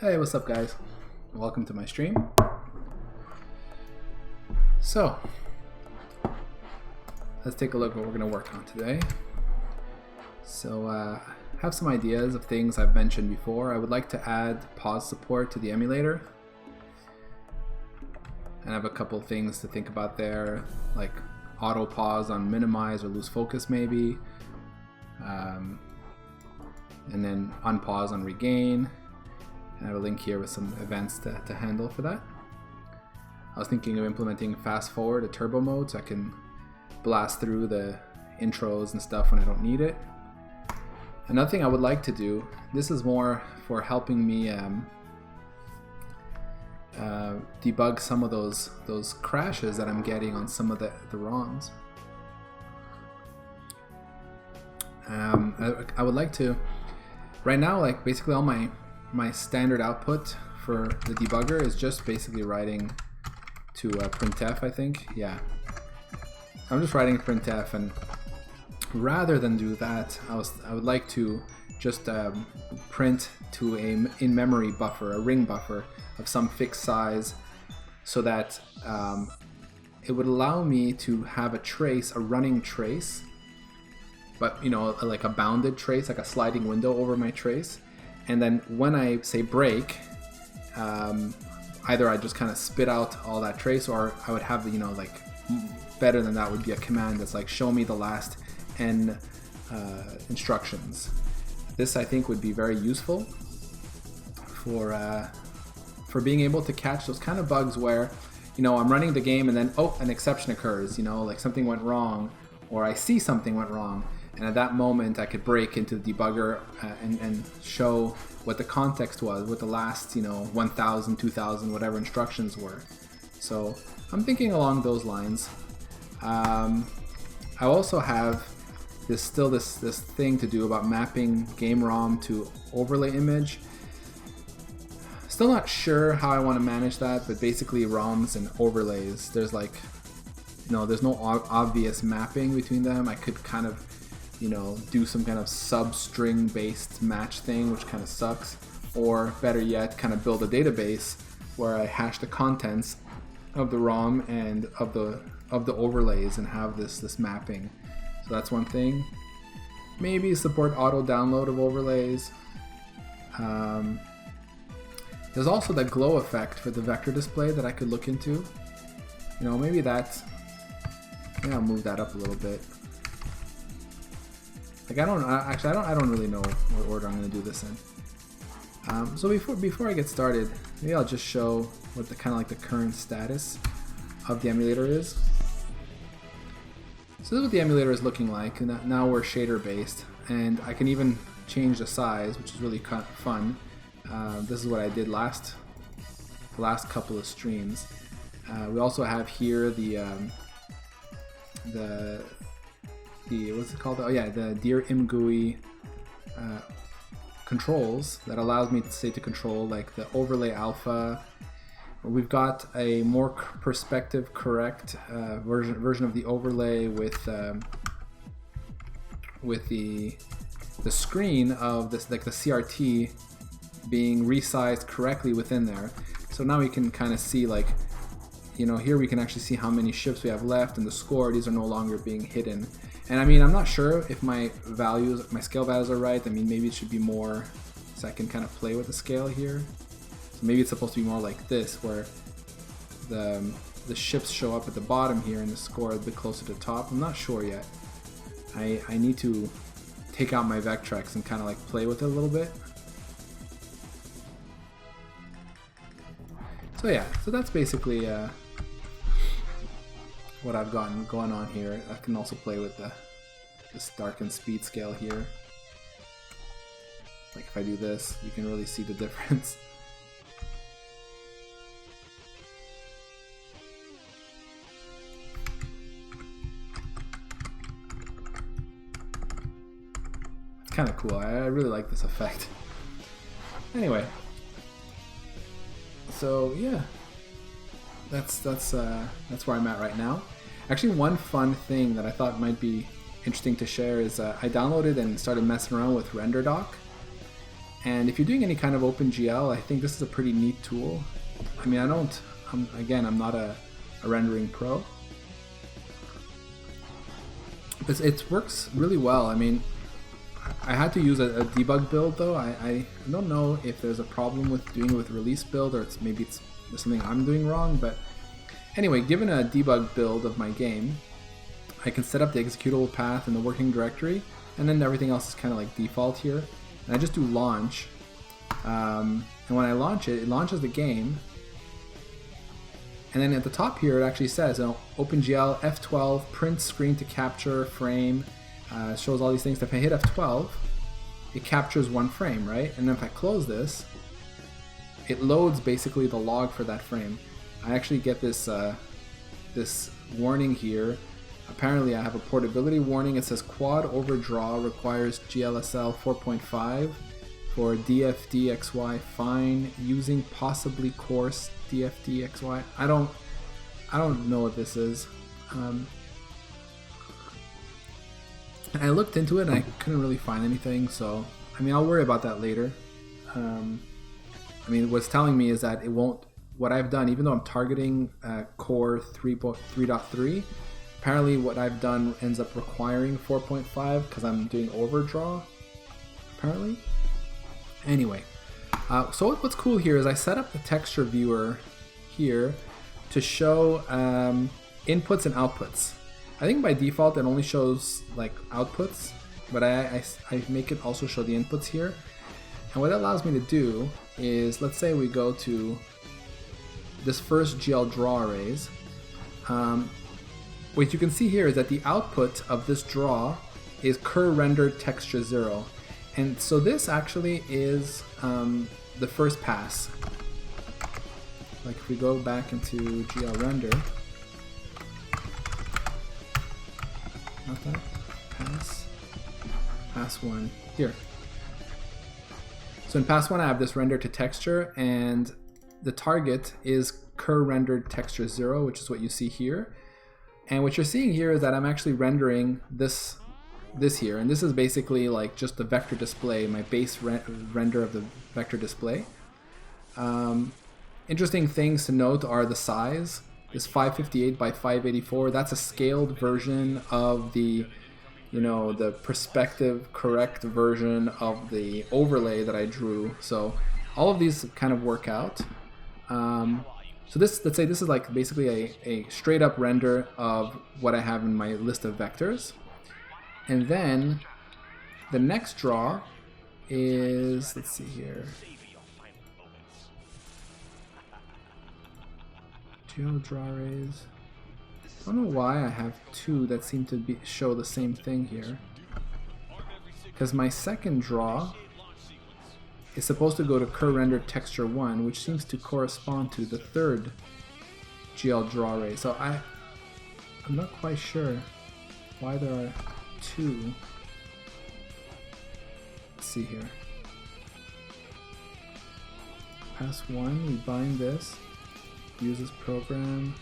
Hey, what's up guys? Welcome to my stream. So, let's take a look at what we're going to work on today. So, I have some ideas of things I've mentioned before. I would like to add pause support to the emulator. And I have a couple of things to think about there, like auto pause on minimize or lose focus maybe. And then unpause on regain. And I have a link here with some events to handle for that. I was thinking of implementing fast forward to turbo mode so I can blast through the intros and stuff when I don't need it. Another thing I would like to do, this is more for helping me debug some of those crashes that I'm getting on some of the ROMs. I would like to, right now, like basically all my standard output for the debugger is just basically writing to printf, I think. Yeah, I'm just writing printf, and rather than do that, I would like to just print to a in-memory buffer, a ring buffer of some fixed size, so that it would allow me to have a trace, a running trace, but you know, like a bounded trace, like a sliding window over my trace. And then when I say break, either I just kind of spit out all that trace, or I would have, you know, like better than that would be a command that's like show me the last n instructions. This I think would be very useful for being able to catch those kind of bugs where, you know, I'm running the game and then an exception occurs, you know, like something went wrong, or I see something went wrong. And at that moment, I could break into the debugger and show what the context was, what the last, you know, 1,000, 2,000, whatever instructions were. So I'm thinking along those lines. I also have this thing to do about mapping game ROM to overlay image. Still not sure how I want to manage that, but basically ROMs and overlays, there's like, you know, there's no obvious mapping between them. I could kind of, you know, do some kind of substring based match thing, which kind of sucks, or better yet, kind of build a database where I hash the contents of the ROM and of the overlays and have this mapping. So that's one thing. Maybe support auto download of overlays. There's also the glow effect for the vector display that I could look into. You know, maybe that's, I'll move that up a little bit. Like I don't really know what order I'm going to do this in. So before I get started, maybe I'll just show what the kind of like the current status of the emulator is. So this is what the emulator is looking like. And now we're shader based, and I can even change the size, which is really kind of fun. This is what I did the last couple of streams. We also have here the what's it called? Oh yeah, the Dear ImGUI controls that allows me to control like the overlay alpha. We've got a more perspective correct version of the overlay with the screen of this, like the CRT being resized correctly within there. So now we can kind of see, like, you know, here we can actually see how many ships we have left and the score. These are no longer being hidden. And I mean, I'm not sure if my scale values are right. I mean, maybe it should be more, so I can kind of play with the scale here. So maybe it's supposed to be more like this, where the ships show up at the bottom here and the score a bit closer to the top. I'm not sure yet. I need to take out my Vectrex and kind of like play with it a little bit. So yeah, so that's basically what I've gotten going on here. I can also play with this darken speed scale here. Like if I do this, you can really see the difference. It's kind of cool. I really like this effect. Anyway. So yeah, that's where I'm at right now. Actually, one fun thing that I thought might be interesting to share is I downloaded and started messing around with RenderDoc, And if you're doing any kind of OpenGL, I think this is a pretty neat tool. I mean, I'm not a rendering pro. But it works really well. I mean, I had to use a debug build though. I don't know if there's a problem with doing it with release build, or maybe it's something I'm doing wrong. But anyway, given a debug build of my game, I can set up the executable path in the working directory, and then everything else is kind of like default here. And I just do launch, and when I launch it, it launches the game. And then at the top here, it actually says, OpenGL F12 print screen to capture frame. Shows all these things. If I hit F12, it captures one frame, right? And then if I close this, it loads basically the log for that frame. I actually get this this warning here. Apparently I have a portability warning. It says quad overdraw requires GLSL 4.5 for DFDXY fine using possibly coarse DFDXY. I don't know what this is. And I looked into it and I couldn't really find anything, so I mean, I'll worry about that later. I mean, what's telling me is that it won't, what I've done, even though I'm targeting core 3.3, apparently what I've done ends up requiring 4.5 because I'm doing overdraw, apparently. Anyway, so what's cool here is I set up the texture viewer here to show inputs and outputs. I think by default it only shows like outputs, but I make it also show the inputs here. And what that allows me to do is, let's say we go to this first GL draw arrays. What you can see here is that the output of this draw is cur rendered texture 0. And so this actually is the first pass. Like if we go back into GL render, not that, pass 1, here. So in pass 1 I have this render to texture, and the target is cur rendered texture 0, which is what you see here. And what you're seeing here is that I'm actually rendering this here, and this is basically like just the vector display, my base render of the vector display. Interesting things to note are the size is 558 by 584. That's a scaled version of the, the perspective correct version of the overlay that I drew. So all of these kind of work out. So this, let's say this is like basically a straight up render of what I have in my list of vectors. And then the next draw is, let's see here, GL draw arrays. I don't know why I have two that seem to show the same thing here. Because my second draw is supposed to go to cur rendered texture 1, which seems to correspond to the third GL draw array. So I'm not quite sure why there are two. Let's see here. Pass 1, we bind this, use this program,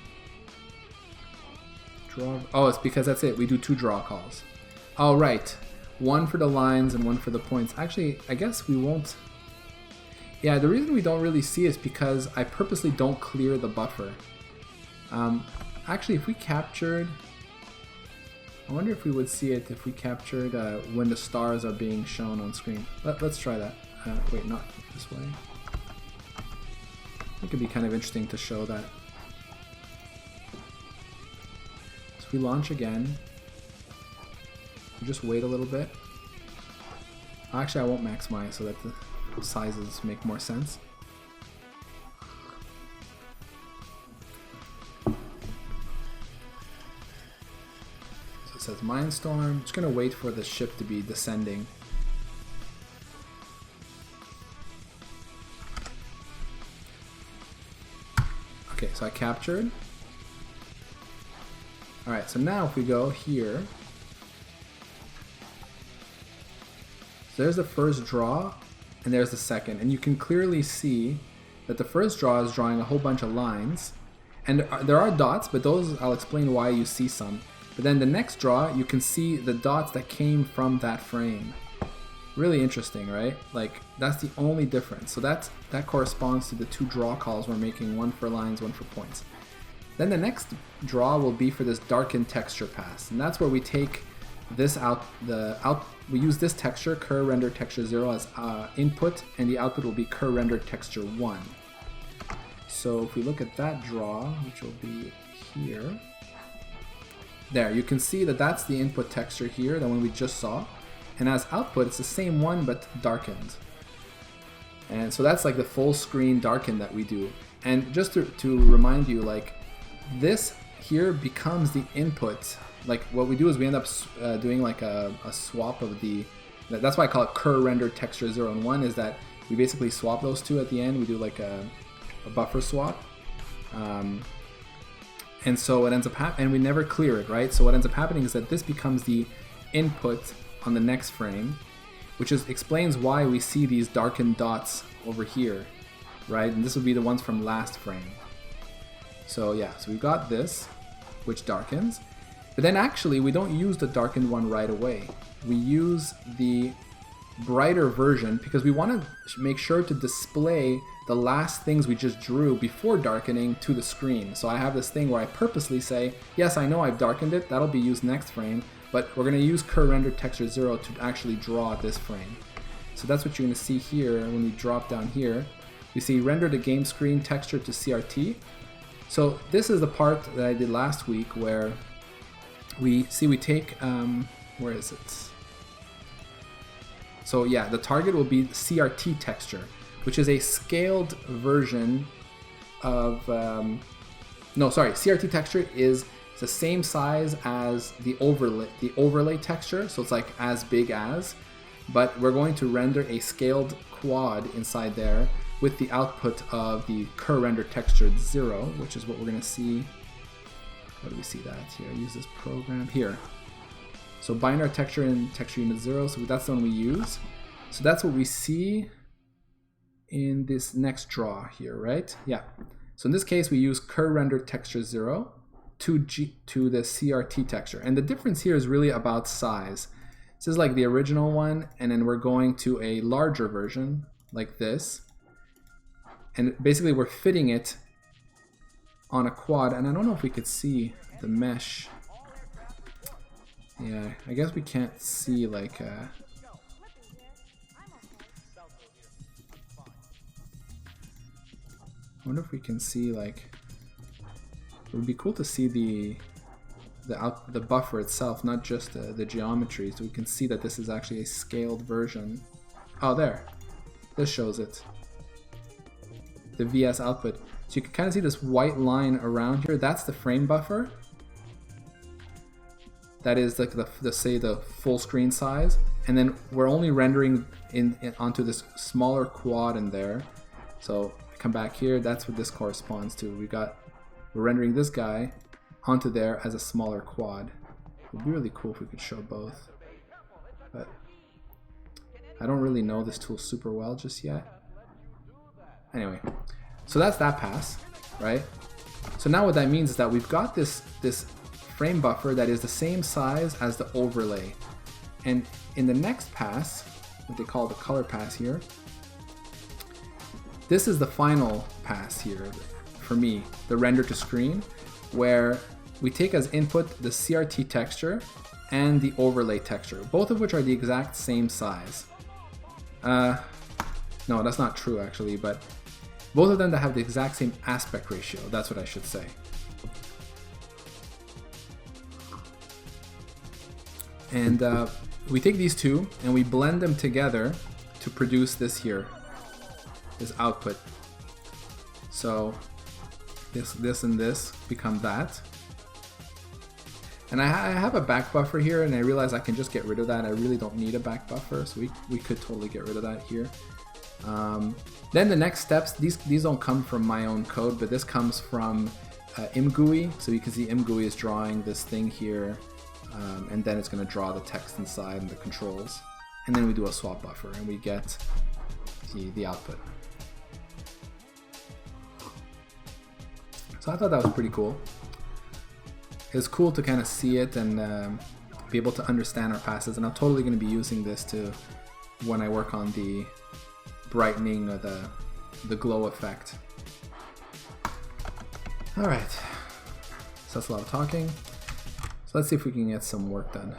draw. Oh, it's because that's it. We do two draw calls. Oh, right. One for the lines and one for the points. Actually, I guess we won't. Yeah, the reason we don't really see is because I purposely don't clear the buffer. Actually, if we captured, I wonder if we would see it if we captured when the stars are being shown on screen. Let's try that. Wait, not this way. I think it'd be kind of interesting to show that. So if we launch again, we just wait a little bit. Actually, I won't maximize so that the sizes make more sense. So it says Mindstorm. Just gonna wait for the ship to be descending. Okay, so I captured. Alright, so now if we go here, so there's the first draw, and there's the second, and you can clearly see that the first draw is drawing a whole bunch of lines, and there are dots, but those, I'll explain why you see some. But then the next draw, you can see the dots that came from that frame. Really interesting, right? Like that's the only difference. So that corresponds to the two draw calls we're making, one for lines, one for points. Then the next draw will be for this darken texture pass, and that's where we take this we use this texture, cur render texture 0 as input, and the output will be cur render texture 1. So if we look at that draw, which will be here, there, you can see that that's the input texture here, the one we just saw. And as output, it's the same one, but darkened. And so that's like the full screen darken that we do. And just to remind you, like this here becomes the input. Like what we do is we end up doing like a swap of that's why I call it cur render texture 0 and 1, is that we basically swap those two at the end. We do like a buffer swap. And so it ends up and we never clear it, right? So what ends up happening is that this becomes the input on the next frame, which explains why we see these darkened dots over here, right? And this would be the ones from last frame. So yeah, so we've got this, which darkens, but then actually we don't use the darkened one right away. We use the brighter version because we want to make sure to display the last things we just drew before darkening to the screen. So I have this thing where I purposely say, yes, I know I've darkened it, that'll be used next frame, but we're going to use cur render texture 0 to actually draw this frame. So that's what you're going to see here when we drop down here. You see render the game screen texture to CRT. So this is the part that I did last week where we take, where is it? So yeah, the target will be CRT texture, which is a scaled version of, CRT texture is the same size as the overlay texture, so it's like as big as, but we're going to render a scaled quad inside there with the output of the cur render texture 0, which is what we're going to see. What do we see that here? Use this program here. So bind our texture in texture unit 0, so that's the one we use. So that's what we see in this next draw here, right? Yeah. So in this case, we use cur render texture 0 to the CRT texture. And the difference here is really about size. This is like the original one, and then we're going to a larger version like this. And basically we're fitting it on a quad, and I don't know if we could see the mesh. Yeah, I guess we can't see like I wonder if we can see like, it would be cool to see the buffer itself, not just the geometry, so we can see that this is actually a scaled version. Oh, there. This shows it. The VS output. So you can kind of see this white line around here. That's the frame buffer. That is like the full screen size. And then we're only rendering onto this smaller quad in there. So come back here, that's what this corresponds to. We're rendering this guy onto there as a smaller quad. It would be really cool if we could show both, but I don't really know this tool super well just yet. Anyway, so that's that pass, right? So now what that means is that we've got this frame buffer that is the same size as the overlay. And in the next pass, what they call the color pass here, this is the final pass here for me, the render to screen, where we take as input the CRT texture and the overlay texture, both of which are the exact same size. No, that's not true actually, but both of them that have the exact same aspect ratio, that's what I should say. And we take these two and we blend them together to produce this here, this output. So this and this become that. And I have a back buffer here, and I realize I can just get rid of that. I really don't need a back buffer, so we could totally get rid of that here. Then the next steps, these don't come from my own code, but this comes from ImGUI. So you can see ImGUI is drawing this thing here, and then it's going to draw the text inside and the controls. And then we do a swap buffer, and we get the output. So I thought that was pretty cool. It's cool to kind of see it and be able to understand our passes, and I'm totally going to be using this to when I work on the brightening or the glow effect. Alright, so that's a lot of talking. So let's see if we can get some work done.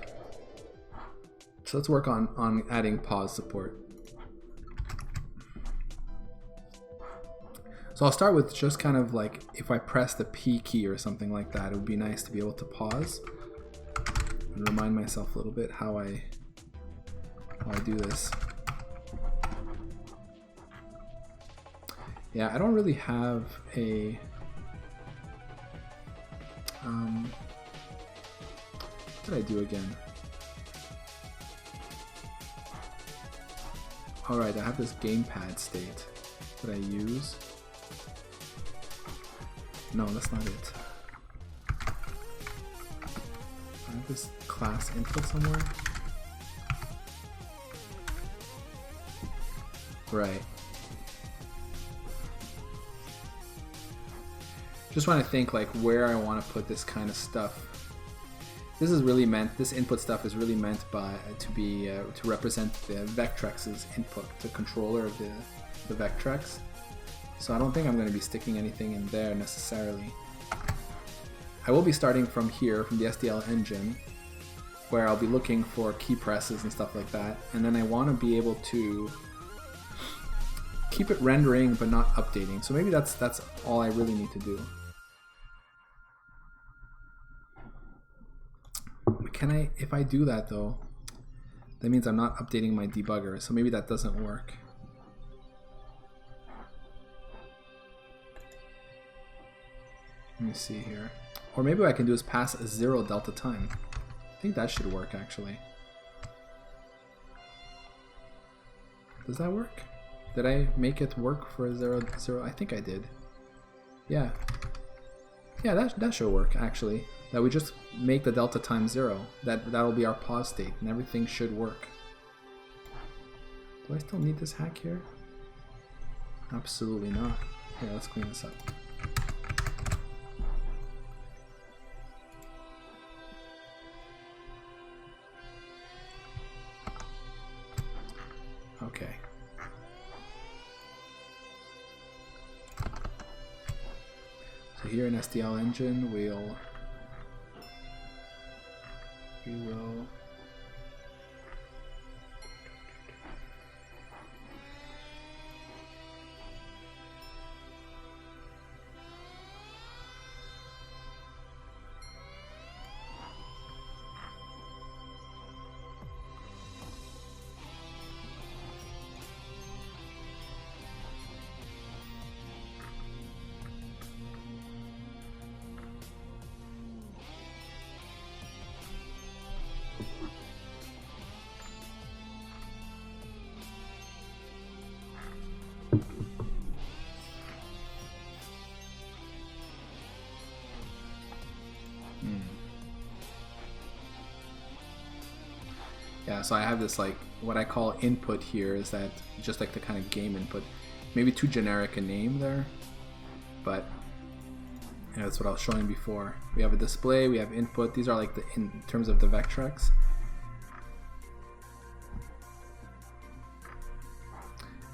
So let's work on adding pause support. So I'll start with just kind of like if I press the P key or something like that, it would be nice to be able to pause and remind myself a little bit how I do this. Yeah, I don't really have a what did I do again? Alright, I have this gamepad state that I use. No, that's not it. I have this class input somewhere. Right. Just want to think like where I want to put this kind of stuff. This is really meant. This input stuff is really meant to represent the Vectrex's input, the controller of the Vectrex. So I don't think I'm going to be sticking anything in there necessarily. I will be starting from here, from the SDL engine, where I'll be looking for key presses and stuff like that. And then I want to be able to keep it rendering but not updating. So maybe that's all I really need to do. Can I, if I do that though, that means I'm not updating my debugger. So maybe that doesn't work. Let me see here. Or maybe what I can do is pass a 0 delta time. I think that should work actually. Does that work? Did I make it work for 0, 0? I think I did. Yeah. Yeah, that should work actually. That we just make the delta time 0. That'll be our pause state and everything should work. Do I still need this hack here? Absolutely not. Here, let's clean this up. Okay. So here in SDL engine, we will yeah, so I have this like what I call input here is that just like the kind of game input. Maybe too generic a name there, but yeah, that's what I was showing before. We have a display, we have input. These are like in terms of the Vectrex.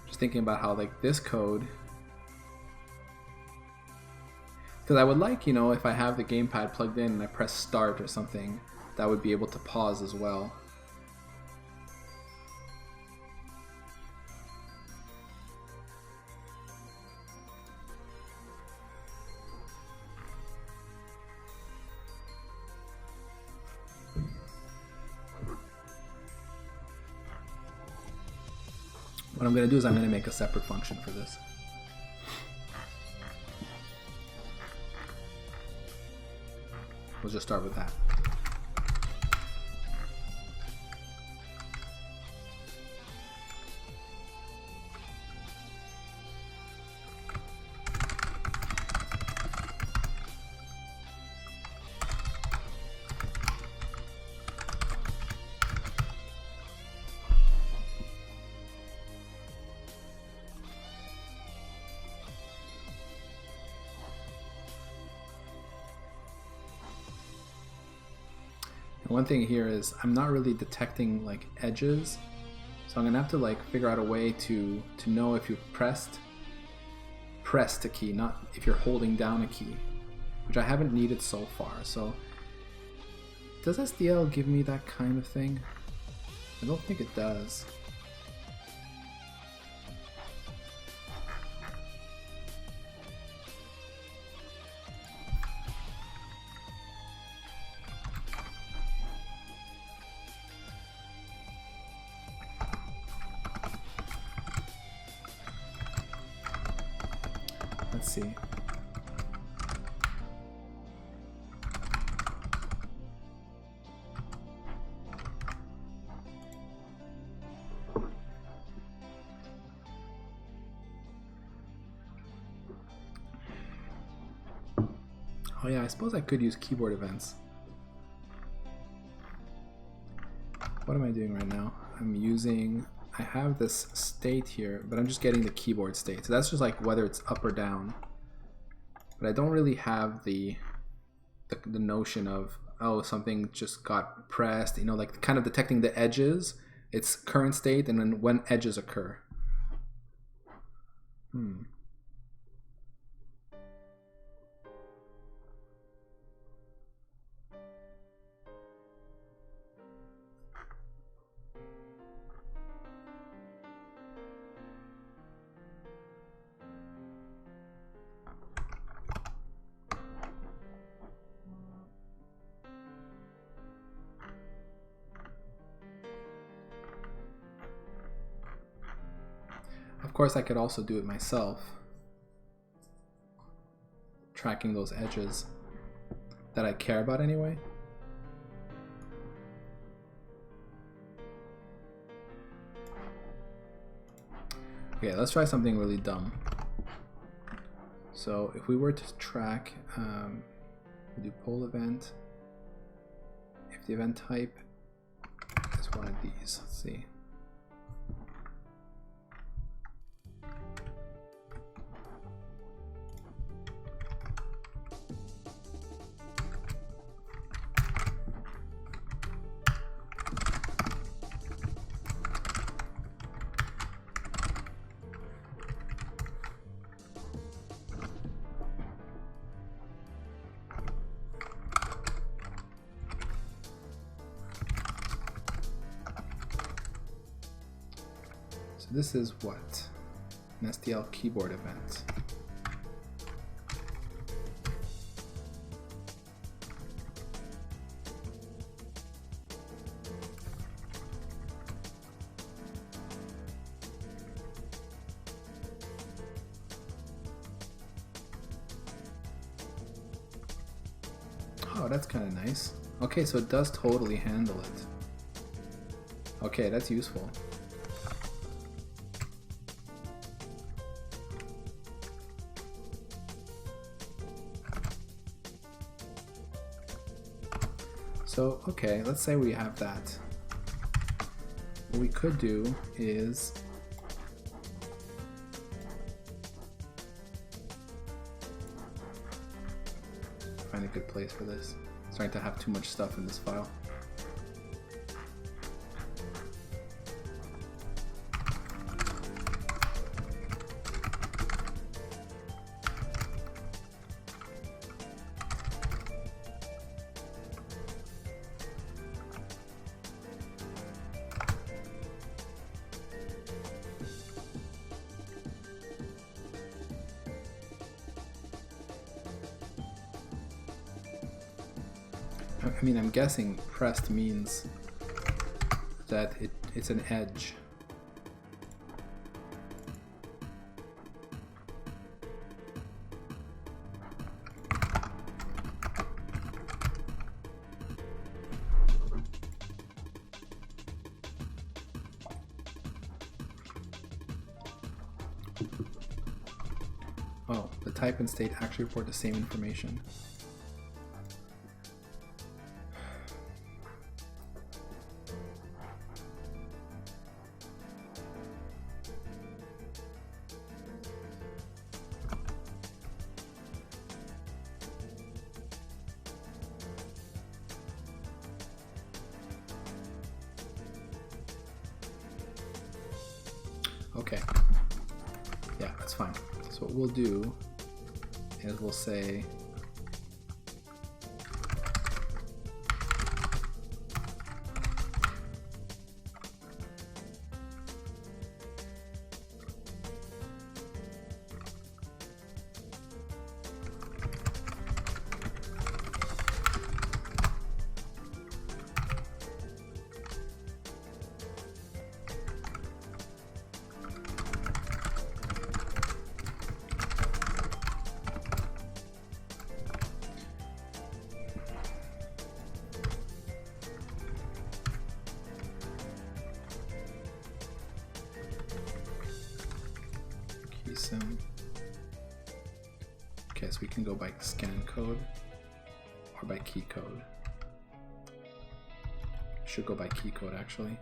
Just thinking about how like this code, because I would like, you know, if I have the gamepad plugged in and I press start or something, that would be able to pause as well. What I'm going to do is I'm going to make a separate function for this. We'll just start with that. One thing here is I'm not really detecting like edges, So I'm gonna have to like figure out a way to know if you've pressed a key, not if you're holding down a key, which I haven't needed so far. So does SDL give me that kind of thing? I don't think it does. Let's see. Oh yeah, I suppose I could use keyboard events. What am I doing right now? I have this state here, but I'm just getting the keyboard state. So that's just like whether it's up or down. But I don't really have the notion of, oh, something just got pressed, you know, like kind of detecting the edges, its current state, and then when edges occur. Of course, I could also do it myself, tracking those edges that I care about anyway. Okay, let's try something really dumb. So if we were to track, we do poll event, if the event type is one of these, let's see. This is what? An SDL keyboard event. Oh, that's kind of nice. Okay, so it does totally handle it. Okay, that's useful. So, okay, let's say we have that. What we could do is find a good place for this. I'm starting to have too much stuff in this file. I mean, I'm guessing pressed means that it's an edge. Oh, the type and state actually report the same information. Okay. Yeah, that's fine. So what we'll do is we'll say keysym. Okay, so we can go by scan code or by key code. Should go by key code actually.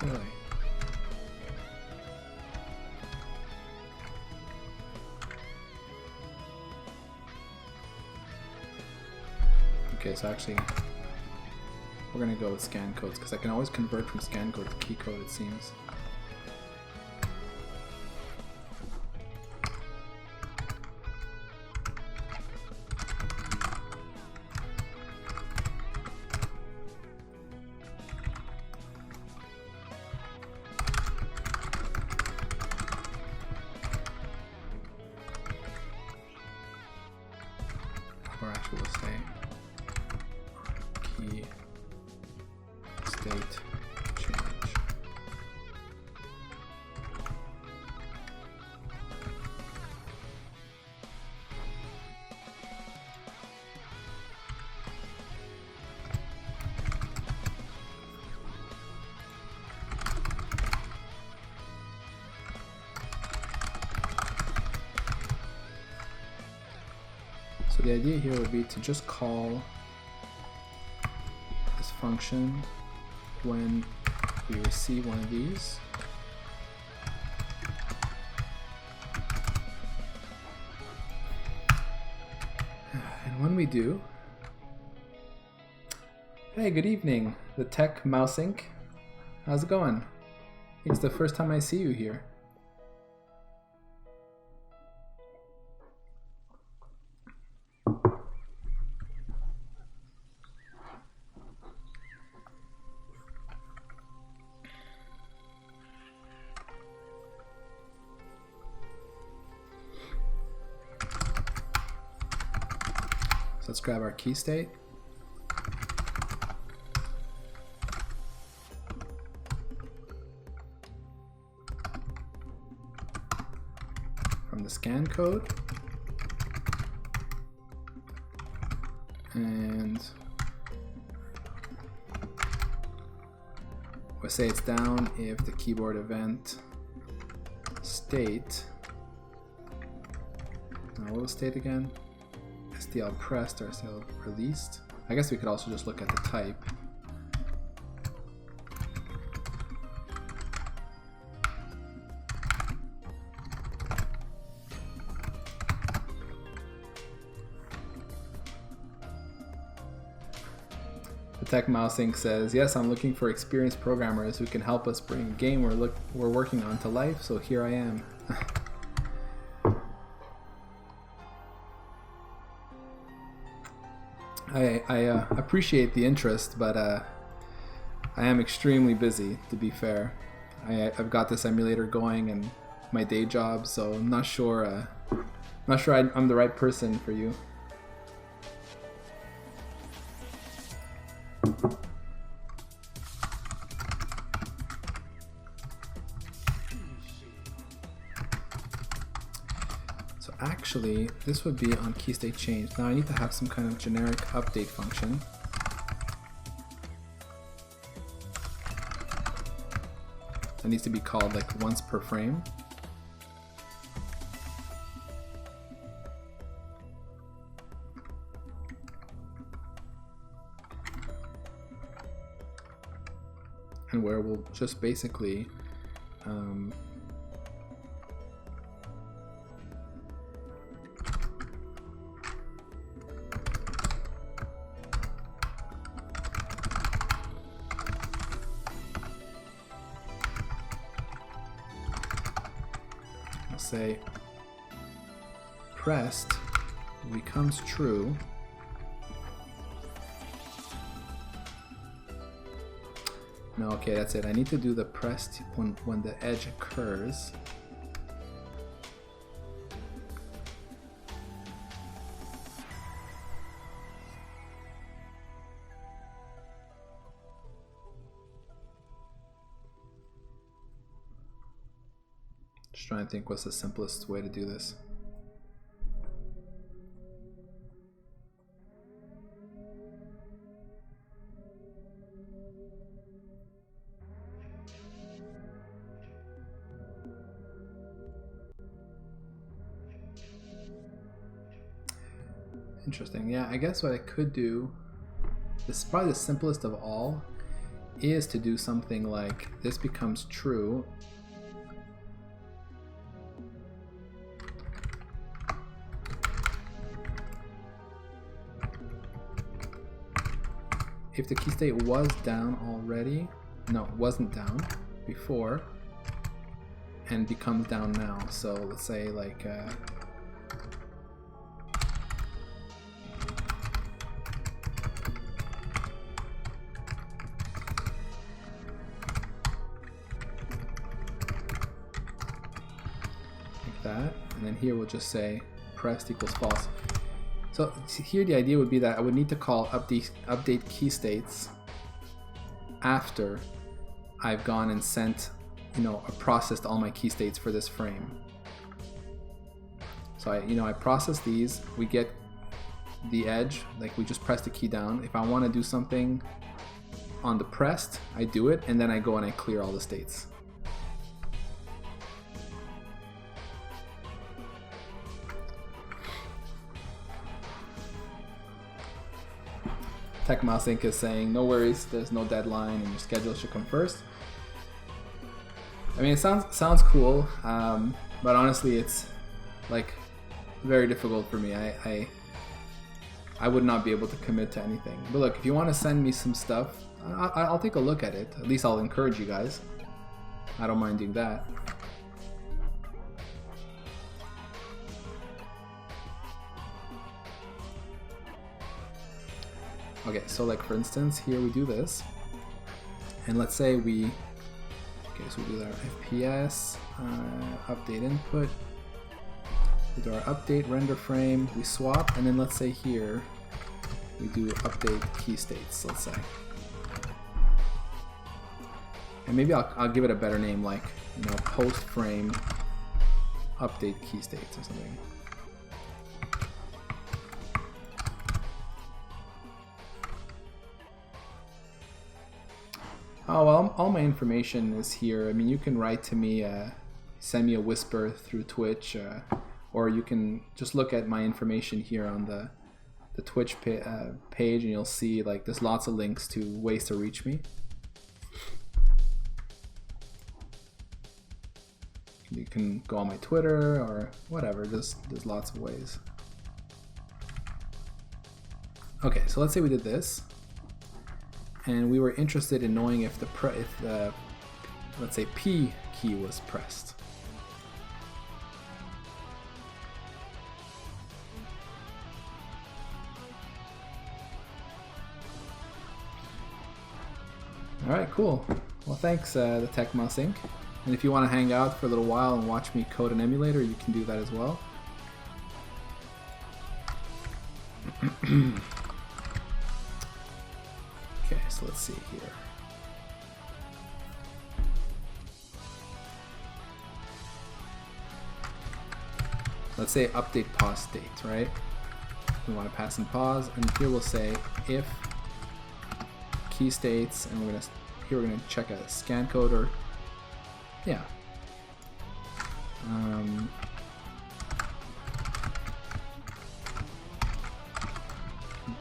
Really? Okay, so actually we're gonna go with scan codes because I can always convert from scan code to key code, it seems. Or actually we'll say key state change. So the idea here would be to just call this function when we receive one of these. And when we do, hey, good evening, the Tech Mouse Inc. How's it going? It's the first time I see you here. So let's grab our key state. From the scan code. And we'll say it's down if the keyboard event state. Now what was state again? STL pressed or STL released. I guess we could also just look at the type. The Tech Mouse Inc. says, yes, I'm looking for experienced programmers who can help us bring a game we're working on to life, so here I am. I appreciate the interest, but I am extremely busy, to be fair. I've got this emulator going and my day job, so I'm not sure I'm the right person for you. actually, this would be on key state change. Now I need to have some kind of generic update function. That needs to be called like once per frame. And where we'll just basically I'll say pressed becomes true No, okay, that's it. I need to do the pressed when the edge occurs. Just trying to think what's the simplest way to do this. Interesting. Yeah, I guess what I could do, this is probably the simplest of all, is to do something like this becomes true. If the key state was down already, no, it wasn't down before, and becomes down now. So let's say like that, and then here we'll just say pressed equals false. So here the idea would be that I would need to call update key states after I've gone and sent, processed all my key states for this frame. So I process these, we get the edge, like we just press the key down. If I want to do something on the pressed, I do it, and then I go and I clear all the states. TechMouse Inc. is saying, no worries, there's no deadline and your schedule should come first. I mean, it sounds cool, but honestly, it's like very difficult for me. I would not be able to commit to anything. But look, if you want to send me some stuff, I'll take a look at it. At least I'll encourage you guys. I don't mind doing that. Okay, so like for instance, here we do this, and let's say so we do our FPS, update input, we do our update render frame, we swap, and then let's say here, we do update key states, let's say. And maybe I'll give it a better name, like, post frame update key states or something. Oh, well, all my information is here. I mean, you can write to me, send me a whisper through Twitch, or you can just look at my information here on the Twitch page, and you'll see like there's lots of links to ways to reach me. You can go on my Twitter or whatever. There's lots of ways. Okay, so let's say we did this. And we were interested in knowing if the let's say P key was pressed. All right, cool. Well, thanks, the TechMouse Inc. And if you want to hang out for a little while and watch me code an emulator, you can do that as well. Okay, so let's see here. let's say update pause state, right? We want to pass in pause, and here we'll say if key states, and we're gonna check a scan code, or yeah.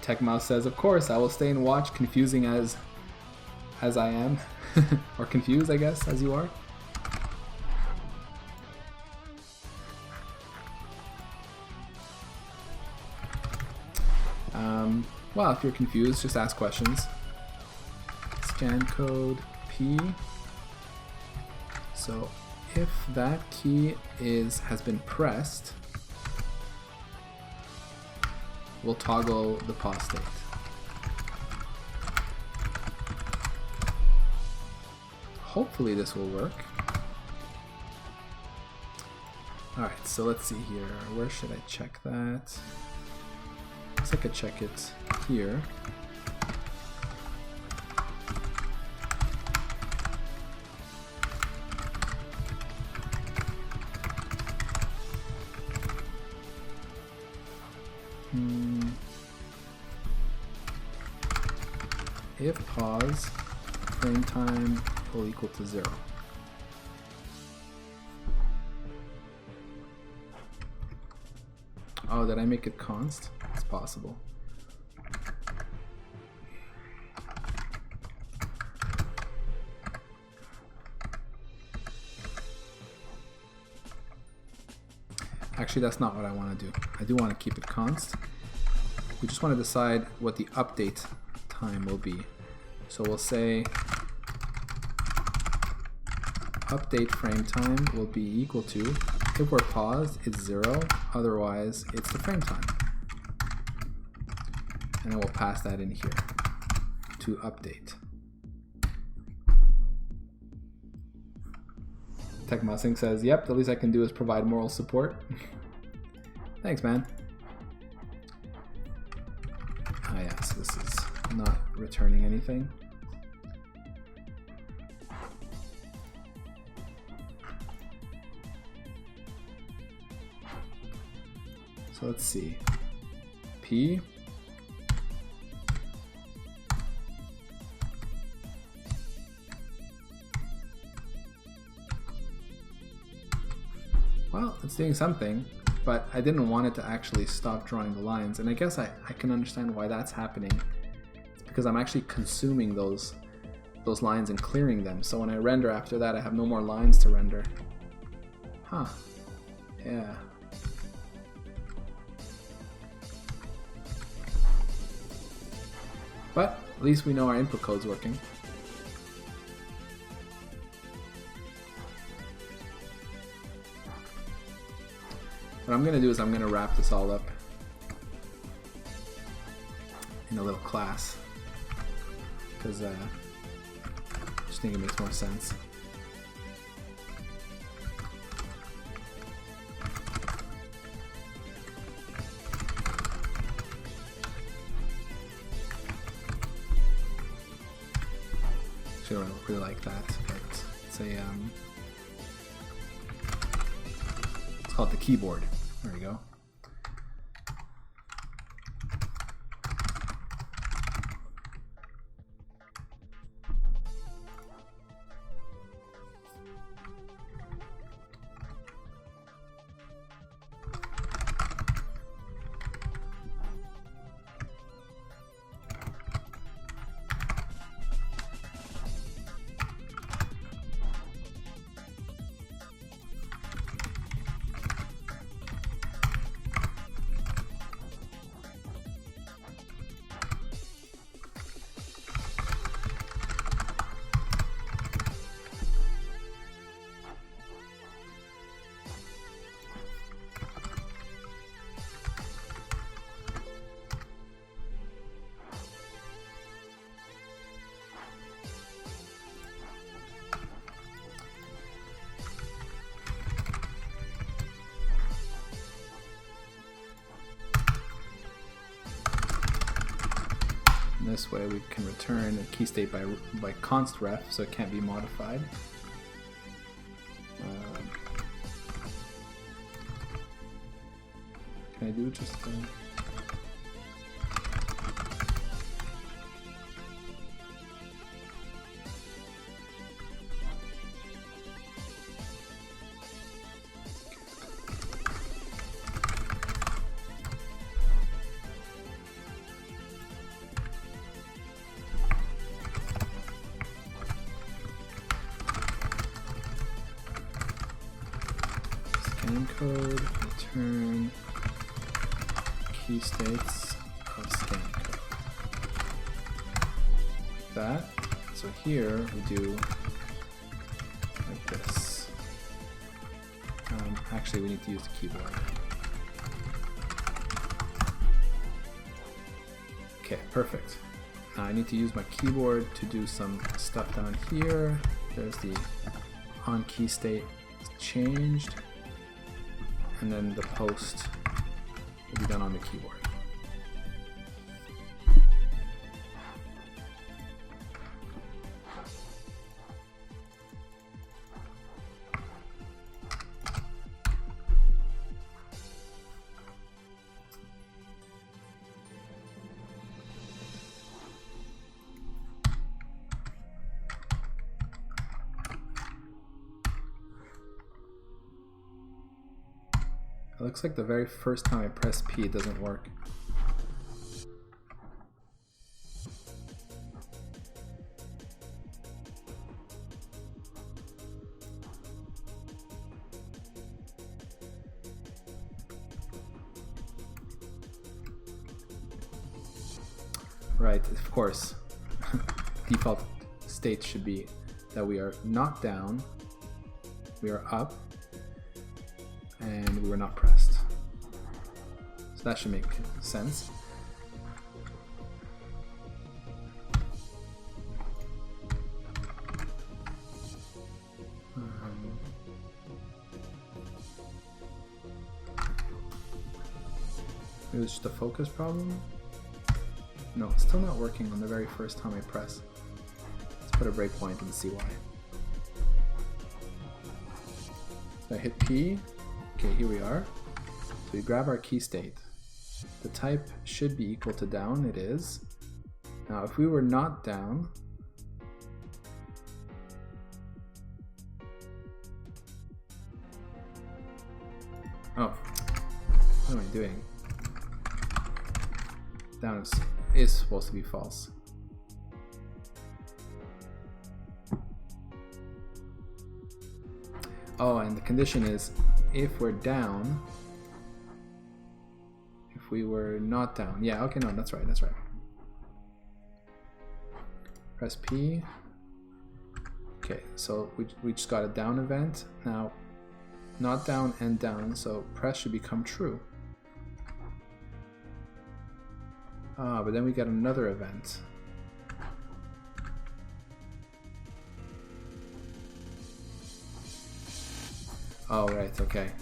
TechMouse says, of course, I will stay and watch, confusing as I am, or confused, I guess, as you are. Well, if you're confused, just ask questions. Scan code P. So if that key has been pressed, we'll toggle the pause state. Hopefully this will work. Alright, so let's see here. Where should I check that? Looks like I check it here. If pause, frame time will equal to 0. Oh, did I make it const? It's possible. Actually, that's not what I want to do. I do want to keep it const. We just want to decide what the update time will be. So we'll say update frame time will be equal to, if we're paused, it's 0, otherwise it's the frame time. And then we'll pass that in here to update. TechMousing says, yep, the least I can do is provide moral support. Thanks, man. Ah, yeah, so this is not returning anything. So let's see. P. Well, it's doing something, but I didn't want it to actually stop drawing the lines, and I guess I can understand why that's happening. It's because I'm actually consuming those lines and clearing them, so when I render after that, I have no more lines to render. Huh. Yeah. But at least we know our input code's working. What I'm going to do is I'm going to wrap this all up in a little class, because I just think it makes more sense. Actually, I don't really like that, but it's a it's called the keyboard. There we go. This way we can return a key state by const ref, so it can't be modified. can I do just scan code, return key states of scan code. Like that. So here we do like this. Actually, we need to use the keyboard. Okay, perfect. Now I need to use my keyboard to do some stuff down here. There's the on key state changed, and then the post will be done on the keyboard. It looks like the very first time I press P, it doesn't work. Right, of course. Default state should be that we are not down, we are up, and we were not pressed. So that should make sense. It was just a focus problem? No, it's still not working on the very first time I press. Let's put a breakpoint and see why. So I hit P. Okay, here we are. So we grab our key state. The type should be equal to down, it is. Now if we were not down, oh, what am I doing? Down is supposed to be false. Oh, and the condition is if we're down, if we were not down. Yeah, okay, no, that's right, that's right. Press P. Okay, so we just got a down event. Now, not down and down, so press should become true. Ah, but then we get another event. Oh, right, okay.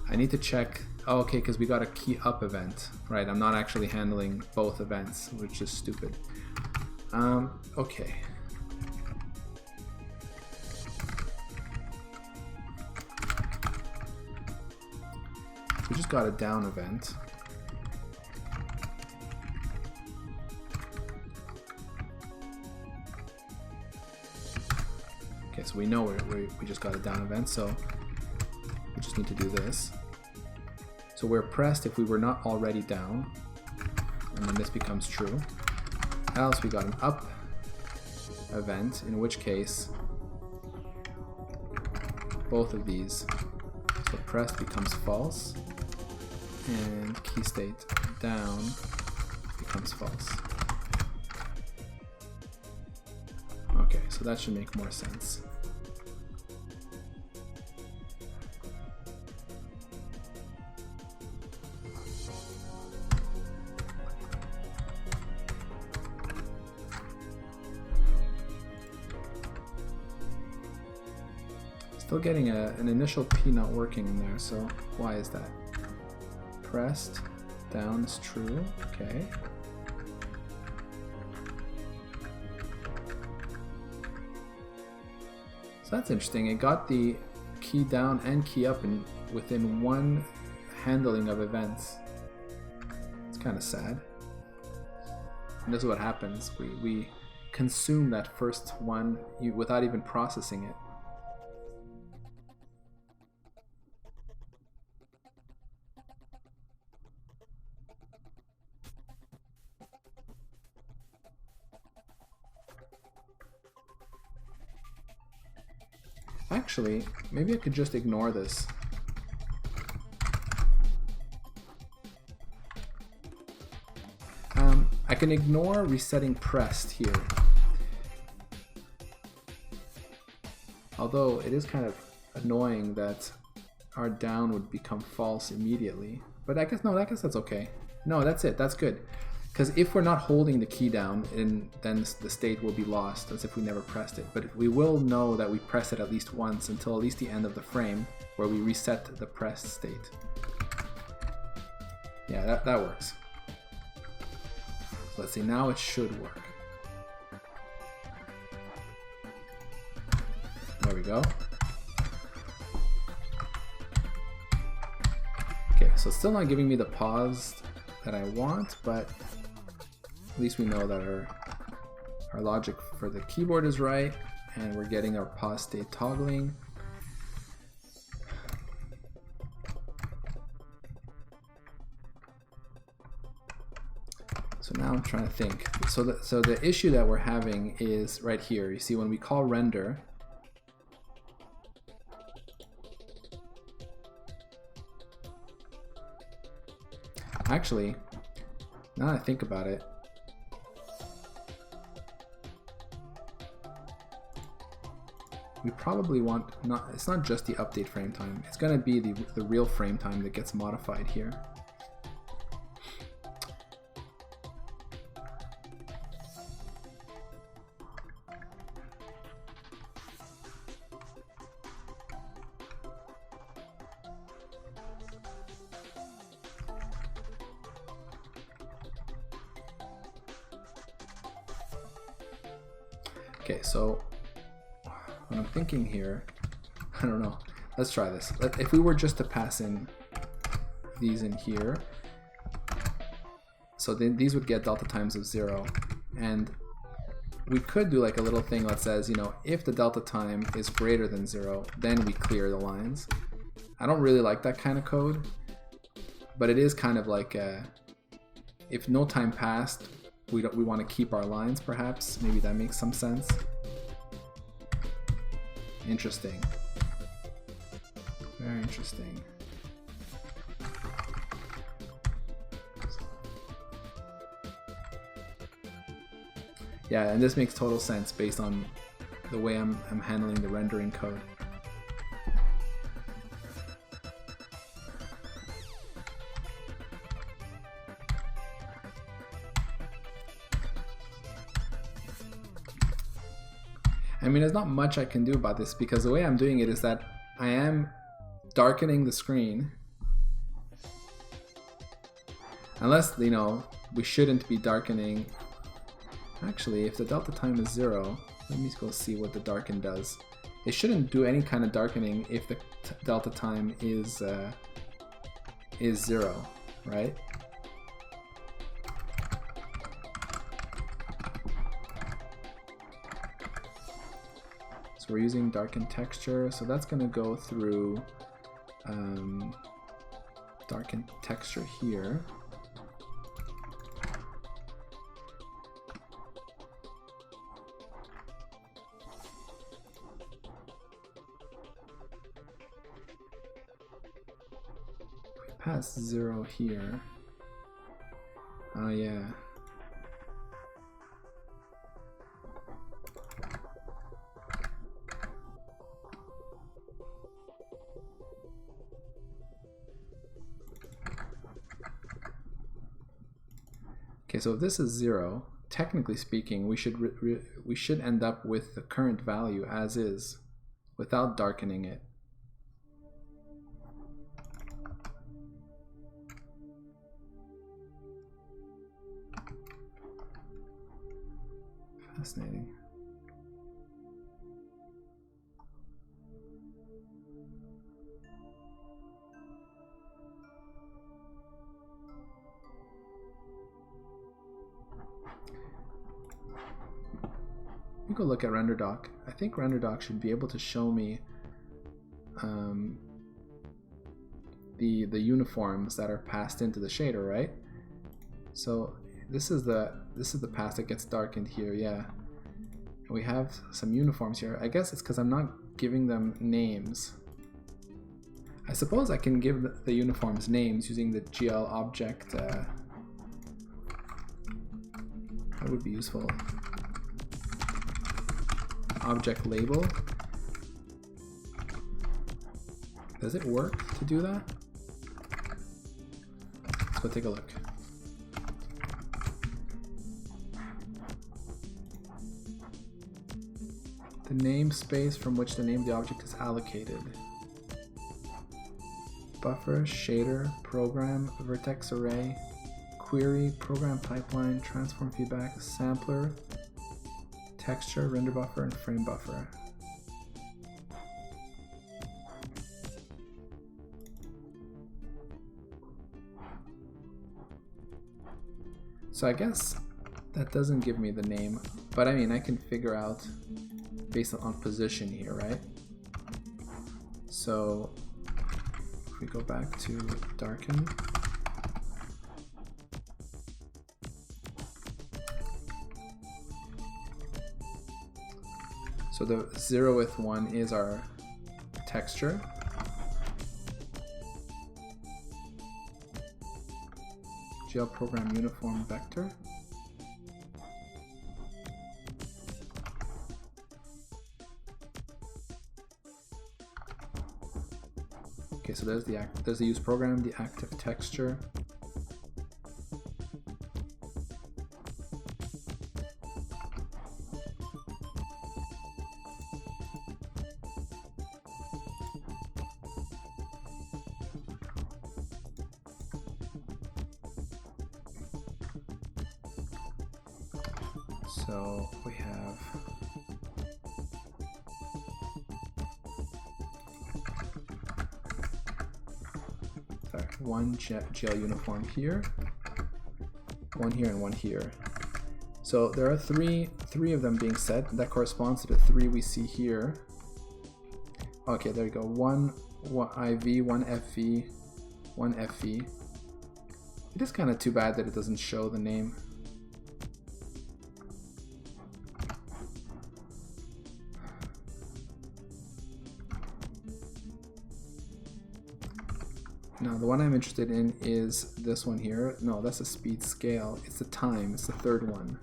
I need to check. Oh, okay, because we got a key up event. Right, I'm not actually handling both events, which is stupid. Okay. We just got a down event. Okay, so we know we just got a down event, so we just need to do this. So we're pressed if we were not already down, and then this becomes true. Else we got an up event, in which case both of these, so pressed becomes false, and key state down becomes false. Okay, so that should make more sense. Still getting an initial P not working in there, so why is that? Pressed, down is true, okay. So that's interesting, it got the key down and key up within one handling of events. It's kind of sad. And this is what happens. We consume that first one without even processing it. Actually, maybe I could just ignore this. I can ignore resetting pressed here. Although it is kind of annoying that our down would become false immediately. But I guess, no, I guess that's okay. No, that's it, that's good. Because if we're not holding the key down, then the state will be lost as if we never pressed it. But we will know that we pressed it at least once until at least the end of the frame where we reset the pressed state. Yeah, that works. So let's see, now it should work. There we go. Okay, so still not giving me the pause that I want, but at least we know that our logic for the keyboard is right, and we're getting our pause state toggling. So now I'm trying to think. So the issue that we're having is right here. You see, when we call render, actually, now that I think about it, we probably want it's not just the update frame time, it's going to be the real frame time that gets modified here. Okay, so what I'm thinking here, I don't know, let's try this. If we were just to pass in these in here, so then these would get delta times of 0, and we could do like a little thing that says, you know, if the delta time is greater than 0, then we clear the lines. I don't really like that kind of code, but it is kind of like if no time passed, we want to keep our lines, perhaps. Maybe that makes some sense. Interesting. Very interesting. Yeah, and this makes total sense based on the way I'm handling the rendering code. I mean, there's not much I can do about this because the way I'm doing it is that I am darkening the screen. Unless, you know, we shouldn't be darkening. Actually, if the delta time is 0, let me go see what the darken does. It shouldn't do any kind of darkening if the delta time is 0, right? We're using darken texture, so that's going to go through darken texture here. We pass 0 here. Oh yeah. Okay, so if this is 0, technically speaking, we should end up with the current value as is, without darkening it. Fascinating. go look at RenderDoc. I think RenderDoc should be able to show me the uniforms that are passed into the shader, right? So this is the path that gets darkened here, yeah. And we have some uniforms here. I guess it's because I'm not giving them names. I suppose I can give the uniforms names using the GL object. That would be useful. Object label. Does it work to do that? Let's go take a look. The namespace from which the name of the object is allocated. Buffer, shader, program, vertex array, query, program pipeline, transform feedback, sampler, texture, render buffer, and frame buffer. So I guess that doesn't give me the name, but I mean I can figure out based on position here, right? So if we go back to darken, so the 0th one is our texture. GL program uniform vector. Okay, so there's the use program, the active texture. So we have one GL uniform here, one here, and one here. So there are three of them being set. That corresponds to the 3 we see here. Okay, there you go. One IV, one FV, one FV. It is kind of too bad that it doesn't show the name. Now the one I'm interested in is this one here. No, that's a speed scale. It's the time. It's the 3rd one.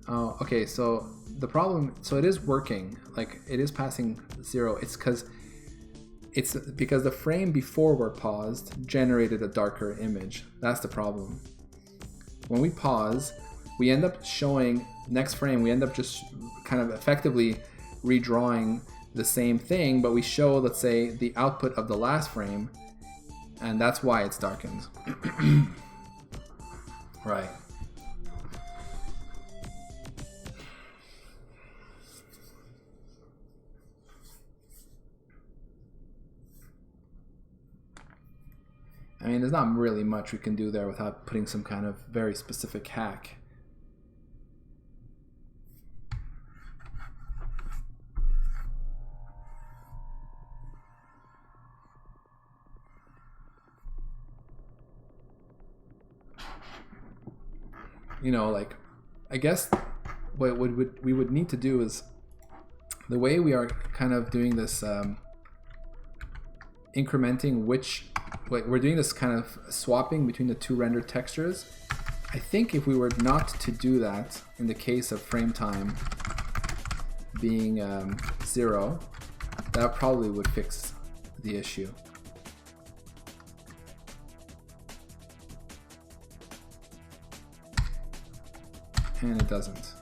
Oh, okay, so the problem, so it is working, like it is passing 0. It's because the frame before we're paused generated a darker image. That's the problem. When we pause, we end up showing next frame, we end up just kind of effectively redrawing the same thing, but we show, let's say, the output of the last frame, and that's why it's darkened. Right. I mean, there's not really much we can do there without putting some kind of very specific hack. You know, like, I guess what we would need to do is, the way we are kind of doing this incrementing we're doing this kind of swapping between the 2 rendered textures. I think if we were not to do that, in the case of frame time being 0, that probably would fix the issue. And it doesn't.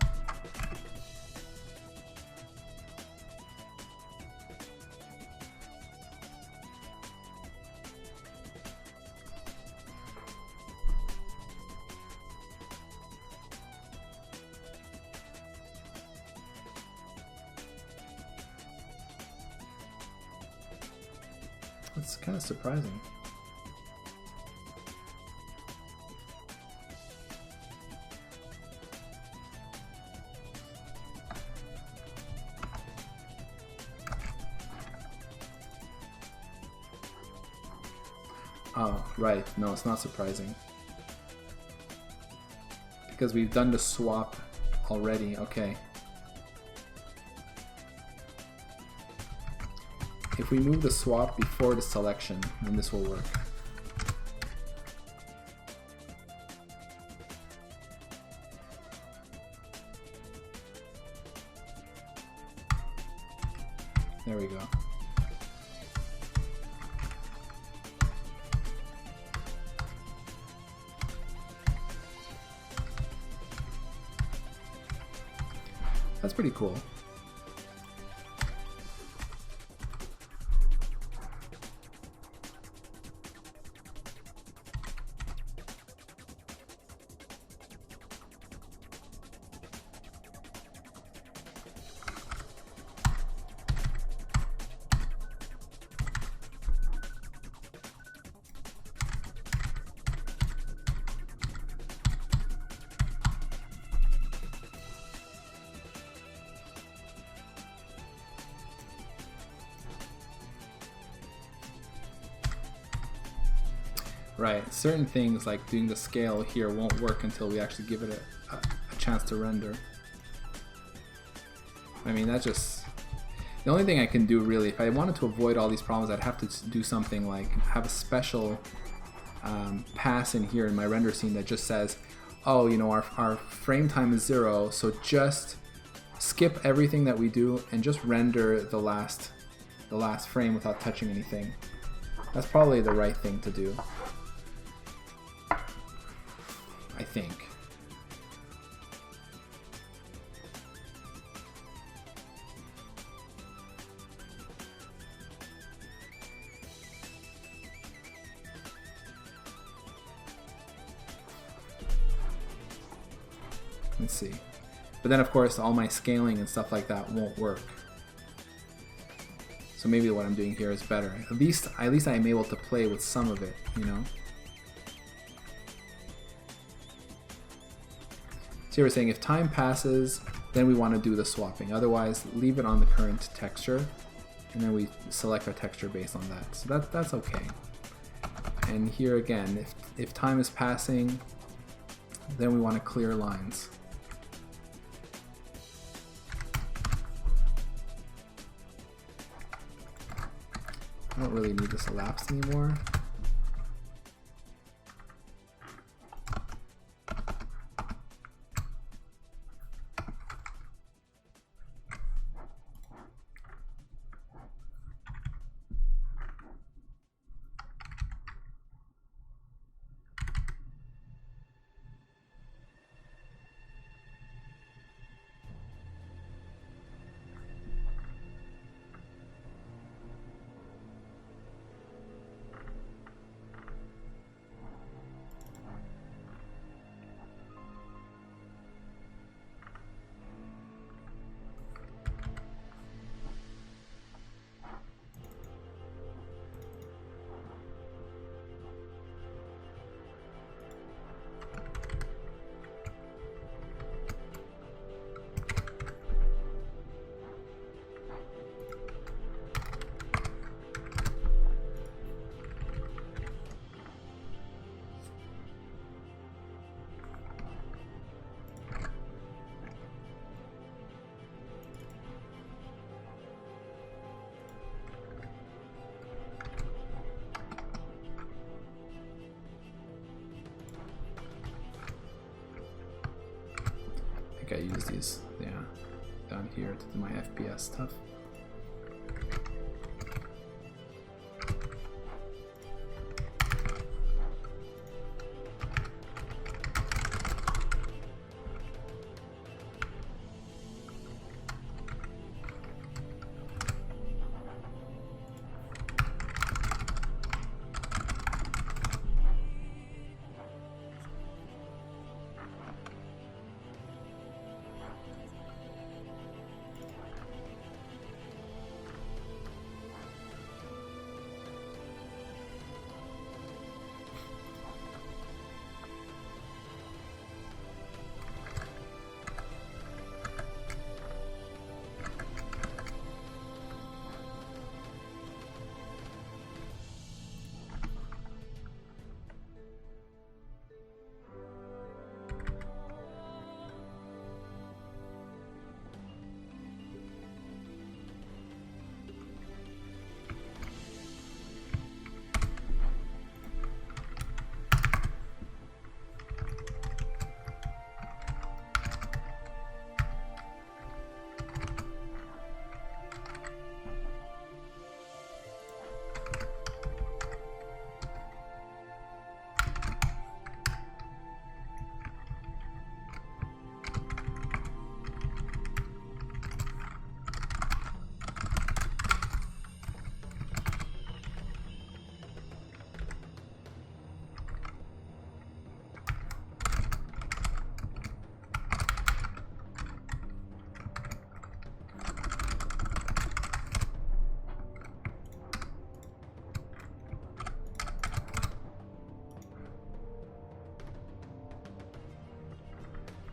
That's kind of surprising. Oh, right. No, it's not surprising. Because we've done the swap already. Okay. If we move the swap before the selection, then this will work. There we go. That's pretty cool. Right, certain things like doing the scale here won't work until we actually give it a chance to render. I mean, that's just the only thing I can do really. If I wanted to avoid all these problems, I'd have to do something like have a special pass in here in my render scene that just says, oh, you know, our frame time is 0, so just skip everything that we do and just render the last frame without touching anything. That's probably the right thing to do, I think. Let's see. But then of course all my scaling and stuff like that won't work. So maybe what I'm doing here is better. At least I'm able to play with some of it, you know? So we're saying if time passes, then we want to do the swapping. Otherwise, leave it on the current texture, and then we select our texture based on that. So that's okay. And here again, if time is passing, then we want to clear lines. I don't really need this elapsed anymore. I use these, yeah, down here to do my FPS stuff.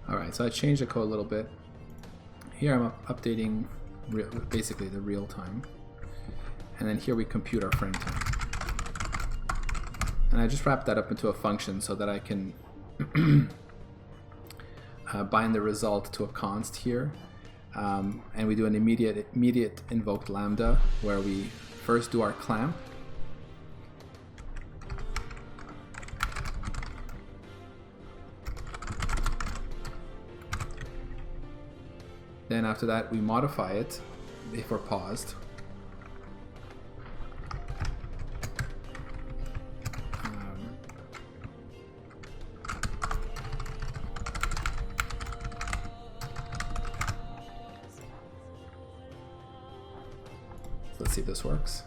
Alright, so I changed the code a little bit. Here I'm updating basically the real time. And then here we compute our frame time. And I just wrapped that up into a function so that I can bind the result to a const here. And we do an immediate invoked lambda where we first do our clamp. Then after that we modify it if we're paused. Let's see if this works.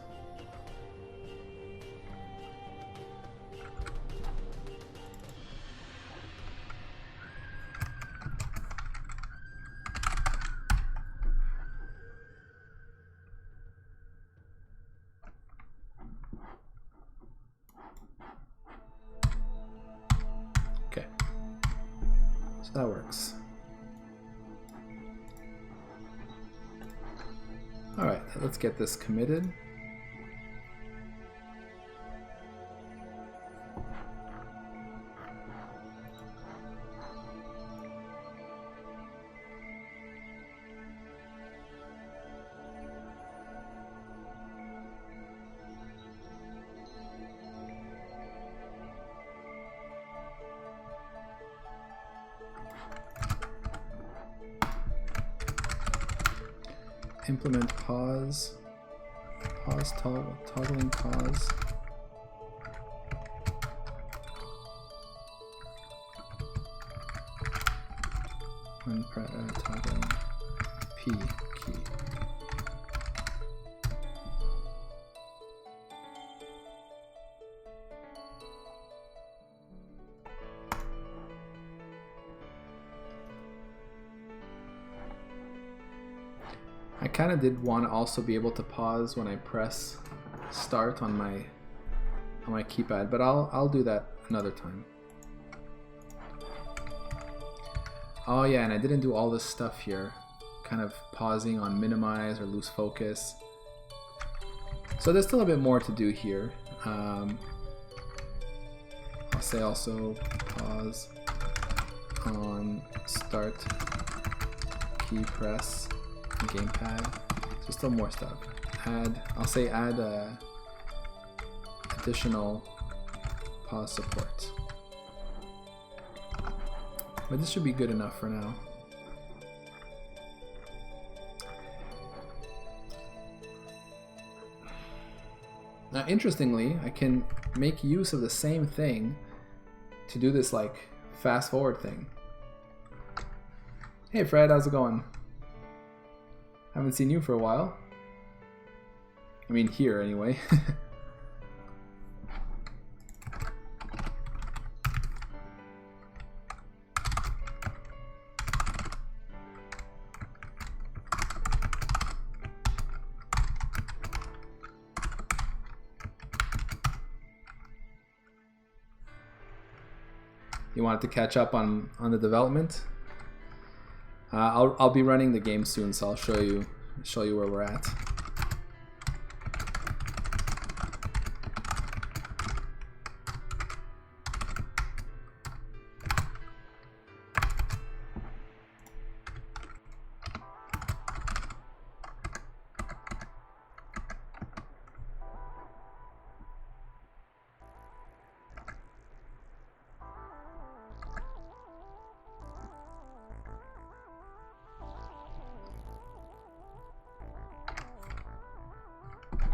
Okay, so that works. All right, let's get this committed. Implement pause, toggling pause. When toggling P key. I kind of did want to also be able to pause when I press start on my keypad, but I'll do that another time. Oh yeah, and I didn't do all this stuff here, kind of pausing on minimize or lose focus. So there's still a bit more to do here. I'll say also pause on start key press. Gamepad. So still more stuff. I'll say add additional pause support. But this should be good enough for now. Now interestingly, I can make use of the same thing to do this like fast forward thing. Hey Fred, how's it going? Haven't seen you for a while. I mean, here anyway. You wanted to catch up on the development? I'll be running the game soon, so I'll show you where we're at.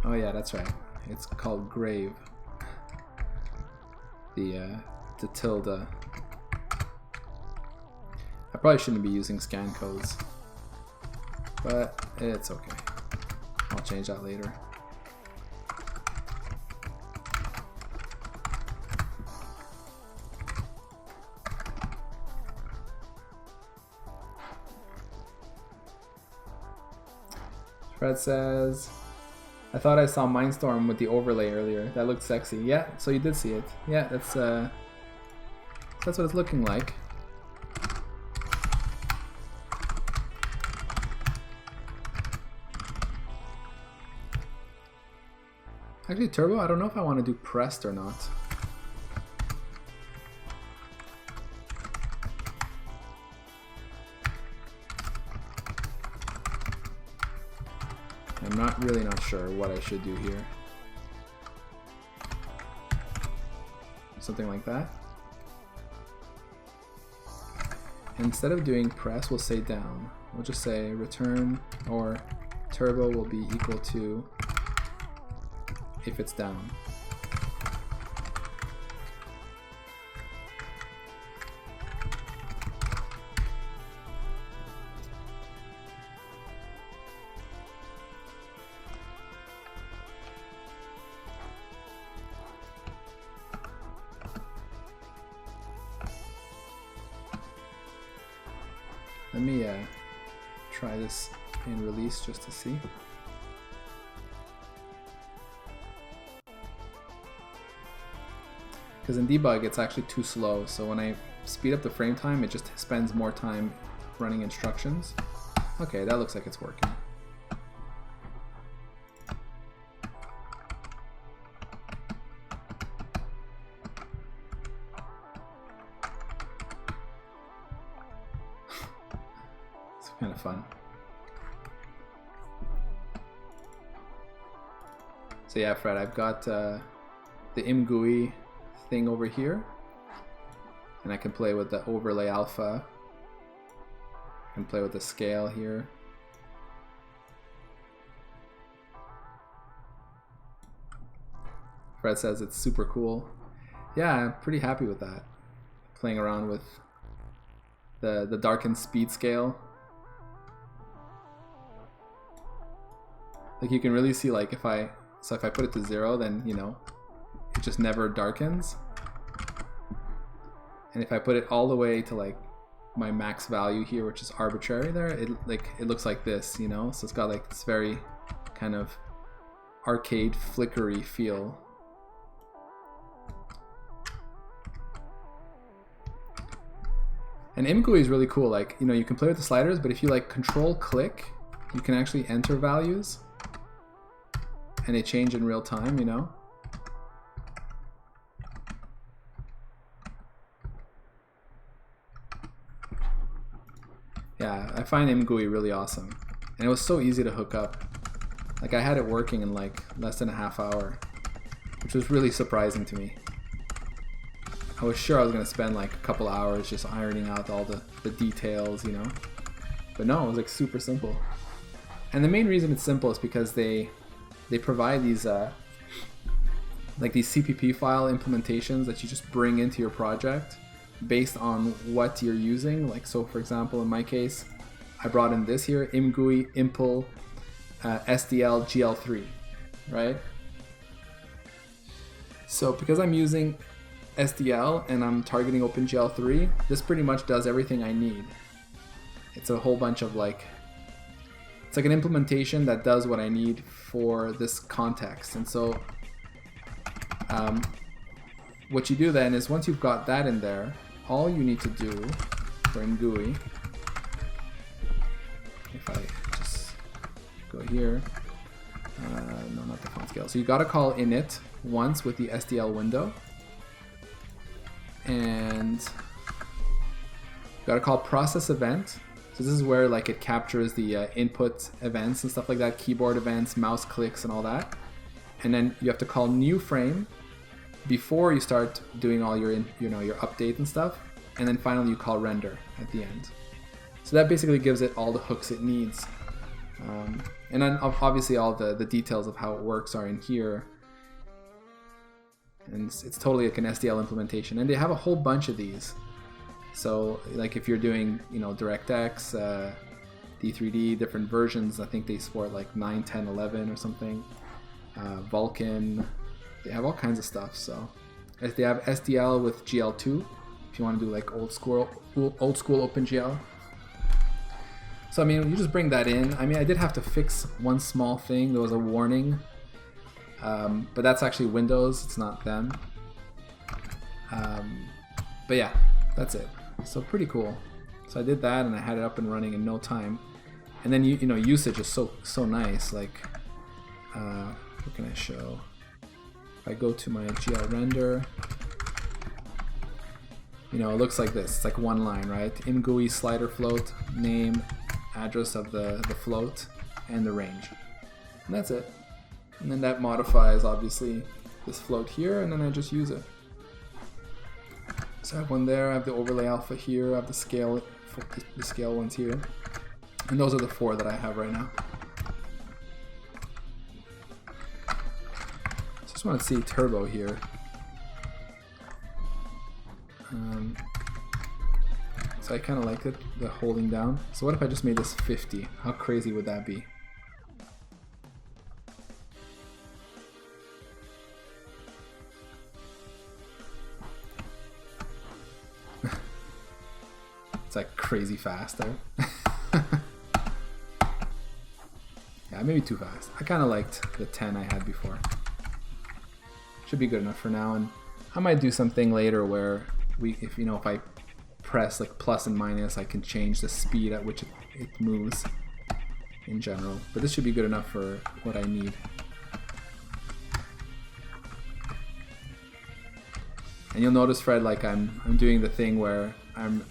Oh yeah, that's right. It's called grave. The tilde. I probably shouldn't be using scan codes, but it's okay. I'll change that later. Fred says, I thought I saw Mindstorm with the overlay earlier. That looked sexy. Yeah, so you did see it. Yeah, that's what it's looking like. Actually, turbo, I don't know if I want to do pressed or not. I'm really not sure what I should do here. Something like that. Instead of doing press, we'll say down. We'll just say return, or turbo will be equal to if it's down. Let me try this in release just to see. Because in debug it's actually too slow, so when I speed up the frame time it just spends more time running instructions. Okay, that looks like it's working. It's kind of fun. So yeah, Fred, I've got the imGUI thing over here, and I can play with the overlay alpha. I can play with the scale here. Fred says it's super cool. Yeah, I'm pretty happy with that. Playing around with the darkened speed scale. Like you can really see, like if I put it to 0, then you know it just never darkens. And if I put it all the way to like my max value here, which is arbitrary there, it looks like this, you know? So it's got like this very kind of arcade flickery feel. And emGUI is really cool. Like, you know, you can play with the sliders, but if you like control click, you can actually enter values and they change in real time, you know? Yeah, I find emGUI really awesome. And it was so easy to hook up. Like I had it working in like less than a half hour, which was really surprising to me. I was sure I was gonna spend like a couple hours just ironing out all the details, you know? But no, it was like super simple. And the main reason it's simple is because they provide these like these CPP file implementations that you just bring into your project based on what you're using. Like, so for example, in my case, I brought in this here, imGUI impl SDL GL3, right? So because I'm using SDL and I'm targeting OpenGL3, this pretty much does everything I need. It's a whole bunch of like, it's like an implementation that does what I need for this context. And so what you do then is once you've got that in there, all you need to do for emGUI, if I just go here, no, not the font scale. So you got to call init once with the SDL window, and you got to call process event. So this is where like it captures the input events and stuff like that, keyboard events, mouse clicks, and all that. And then you have to call new frame before you start doing all your your update and stuff. And then finally you call render at the end. So that basically gives it all the hooks it needs. And then obviously all the details of how it works are in here. And it's totally like an SDL implementation. And they have a whole bunch of these. So like if you're doing, DirectX, D3D, different versions, I think they support like 9, 10, 11 or something. Vulkan, they have all kinds of stuff. So if they have SDL with GL2, if you want to do like old school OpenGL. So I mean, you just bring that in. I mean, I did have to fix one small thing. There was a warning, but that's actually Windows. It's not them. But yeah, that's it. So pretty cool. So I did that and I had it up and running in no time. And then usage is so nice. Like, what can I show? I go to my GL render, you know, it looks like this. It's like one line, right? In GUI slider float, name, address of the float, and the range. And that's it. And then that modifies, obviously, this float here, and then I just use it. So I have one there, I have the overlay alpha here, I have the scale ones here. And those are the 4 that I have right now. So just want to see turbo here. So I kind of like it, the holding down. So what if I just made this 50? How crazy would that be? It's like crazy fast there. Yeah, maybe too fast. I kind of liked the 10 I had before. Should be good enough for now, and I might do something later where if I press like plus and minus, I can change the speed at which it moves in general. But this should be good enough for what I need. And you'll notice, Fred, like I'm doing the thing where I'm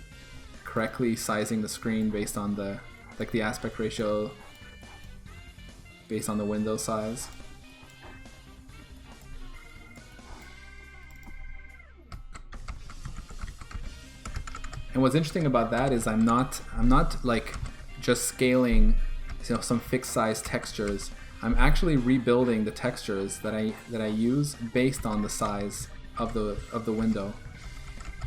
correctly sizing the screen based on the aspect ratio based on the window size. And what's interesting about that is I'm not like just scaling, you know, some fixed size textures. I'm actually rebuilding the textures that I use based on the size of the window.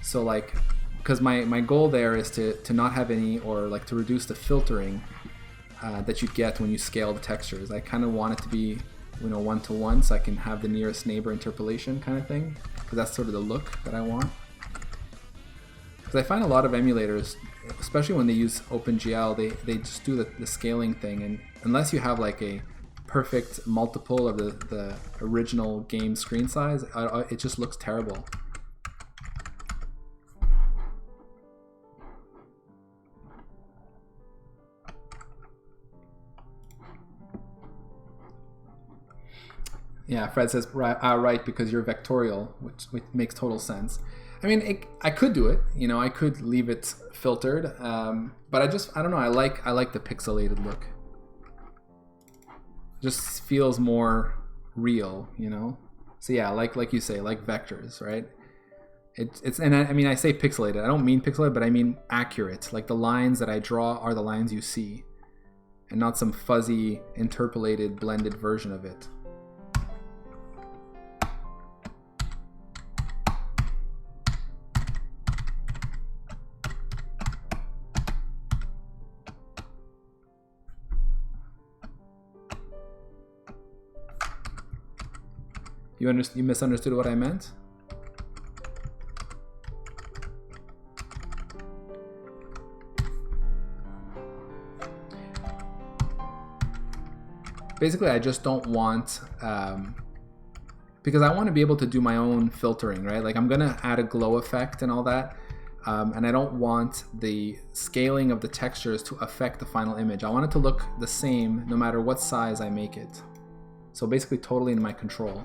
So like, because my goal there is to not have any, or like to reduce the filtering that you get when you scale the textures. I kind of want it to be, you know, 1-to-1, so I can have the nearest neighbor interpolation kind of thing, because that's sort of the look that I want. Because I find a lot of emulators, especially when they use OpenGL, they just do the scaling thing, and unless you have like a perfect multiple of the original game screen size, it just looks terrible. Yeah, Fred says, right, because you're vectorial, which makes total sense. I mean, I could do it, you know, I could leave it filtered, but I don't know, I like the pixelated look. It just feels more real, you know? So yeah, like you say, like vectors, right? And I mean, I say pixelated, I don't mean pixelated, but I mean accurate. Like the lines that I draw are the lines you see, and not some fuzzy, interpolated, blended version of it. You misunderstood what I meant? Basically, I just don't want, because I want to be able to do my own filtering, right? Like I'm gonna add a glow effect and all that, and I don't want the scaling of the textures to affect the final image. I want it to look the same no matter what size I make it. So basically totally in my control.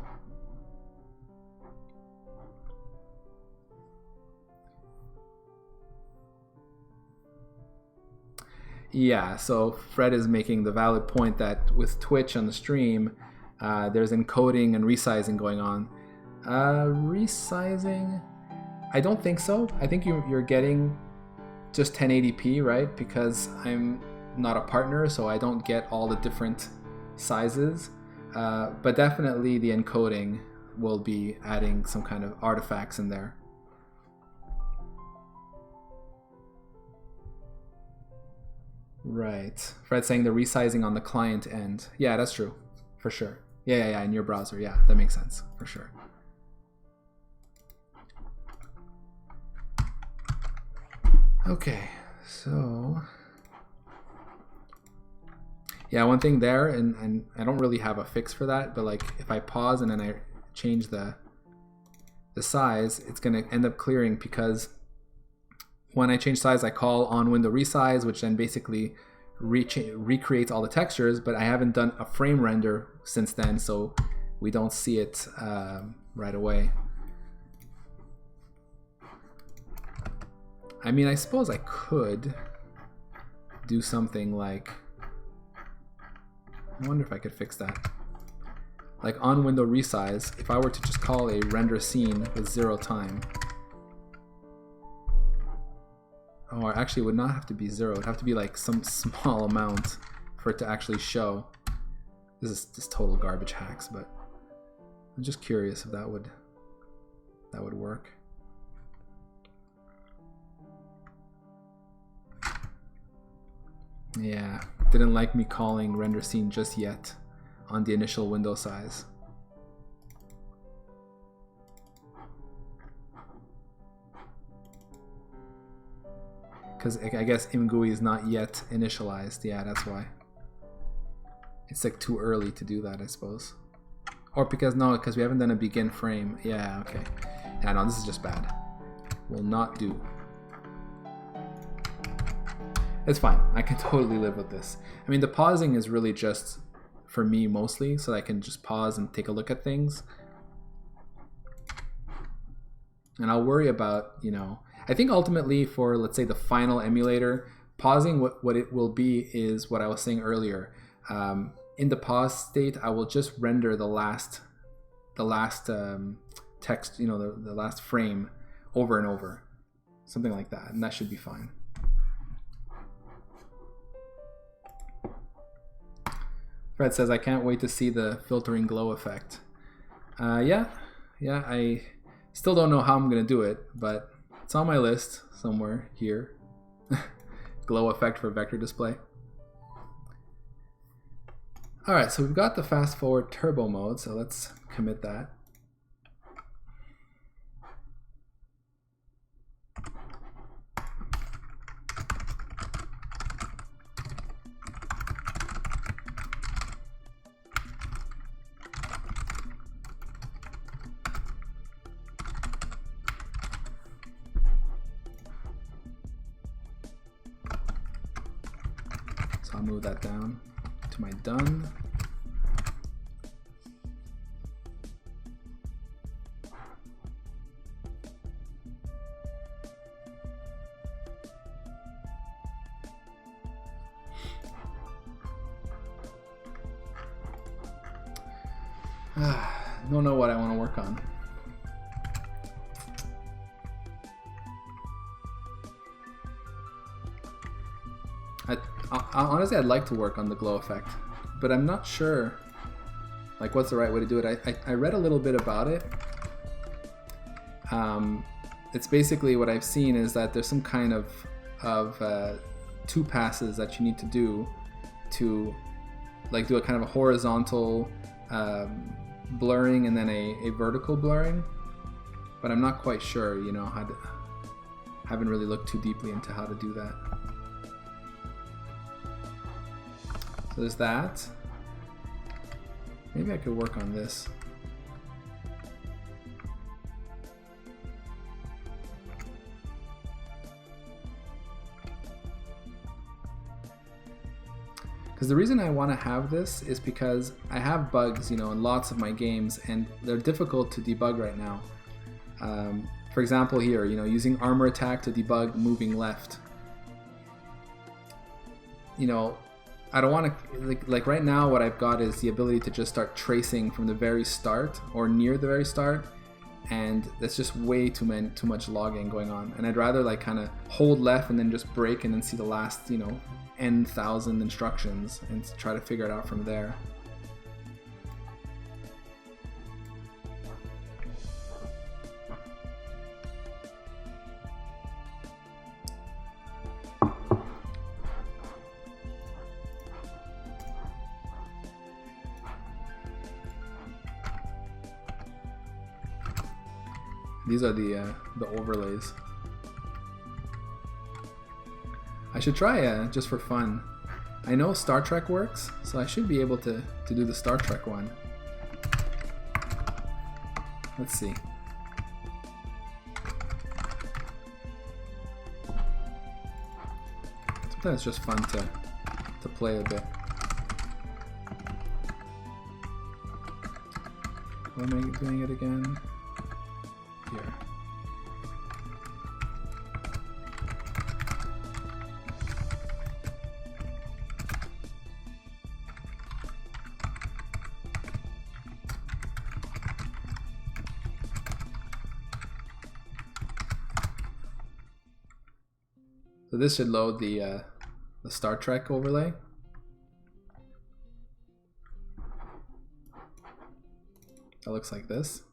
Yeah, so Fred is making the valid point that with Twitch on the stream, there's encoding and resizing going on. Resizing? I don't think so. I think you're getting just 1080p, right? Because I'm not a partner, so I don't get all the different sizes. But definitely the encoding will be adding some kind of artifacts in there. Right. Fred saying the resizing on the client end. Yeah, that's true. For sure. Yeah, in your browser. Yeah, that makes sense. For sure. Okay, so... Yeah, one thing there, and I don't really have a fix for that, but like if I pause and then I change the size, it's going to end up clearing, because when I change size, I call on window resize, which then basically recreates all the textures, but I haven't done a frame render since then, so we don't see it right away. I mean, I suppose I could do something like, I wonder if I could fix that. Like on window resize, if I were to just call a render scene with 0 time. Oh, actually it would not have to be 0. It would have to be like some small amount for it to actually show. This is just total garbage hacks, but I'm just curious if that would work. Yeah, didn't like me calling render scene just yet on the initial window size. Because I guess imGUI is not yet initialized. Yeah, that's why. It's like too early to do that, I suppose. Or because, no, because we haven't done a begin frame. Yeah, okay. Yeah, no, this is just bad. Will not do. It's fine. I can totally live with this. I mean, the pausing is really just for me mostly, so that I can just pause and take a look at things. And I'll worry about, you know, I think ultimately for, let's say, the final emulator, pausing, what it will be is what I was saying earlier. In the pause state, I will just render the last text, you know, the last frame over and over. Something like that, and that should be fine. Fred says, I can't wait to see the filtering glow effect. Yeah, I still don't know how I'm going to do it, but it's on my list somewhere here. Glow effect for vector display. Alright, so we've got the fast forward turbo mode, so let's commit that. I'll move that down to my done. Don't know what I want to work on. Honestly, I'd like to work on the glow effect, but I'm not sure like what's the right way to do it. I read a little bit about it. It's basically what I've seen is that there's some kind of 2 passes that you need to do to like do a kind of a horizontal blurring and then a vertical blurring, but I'm not quite sure, you know, how to, haven't really looked too deeply into how to do that. So there's that. Maybe I could work on this. Because the reason I want to have this is because I have bugs, you know, in lots of my games, and they're difficult to debug right now. For example here, you know, using armor attack to debug moving left. You know, I don't want to, like right now what I've got is the ability to just start tracing from the very start or near the very start, and that's just way too much logging going on, and I'd rather like kind of hold left and then just break and then see the last, you know, n thousand instructions and try to figure it out from there. These are the overlays. I should try just for fun. I know Star Trek works, so I should be able to do the Star Trek one. Let's see. Sometimes it's just fun to play a bit. Where am I doing it again? Here. So this should load the Star Trek overlay. That looks like this.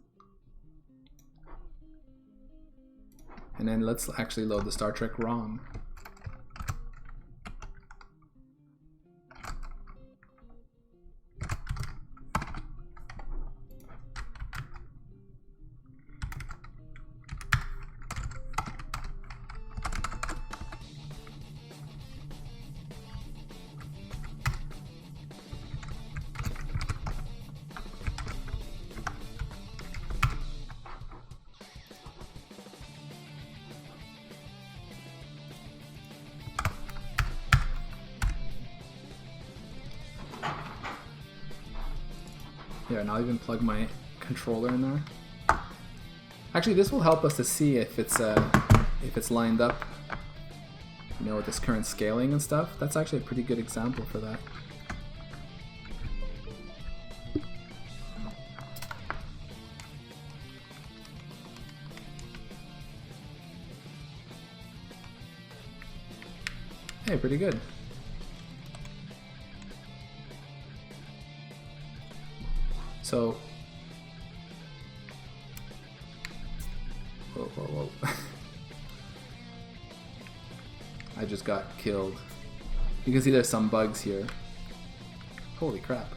And then let's actually load the Star Trek ROM. Here, and I'll even plug my controller in there. Actually, this will help us to see if it's lined up, you know, with this current scaling and stuff. That's actually a pretty good example for that. Hey, pretty good. So, whoa. I just got killed. You can see there's some bugs here. Holy crap.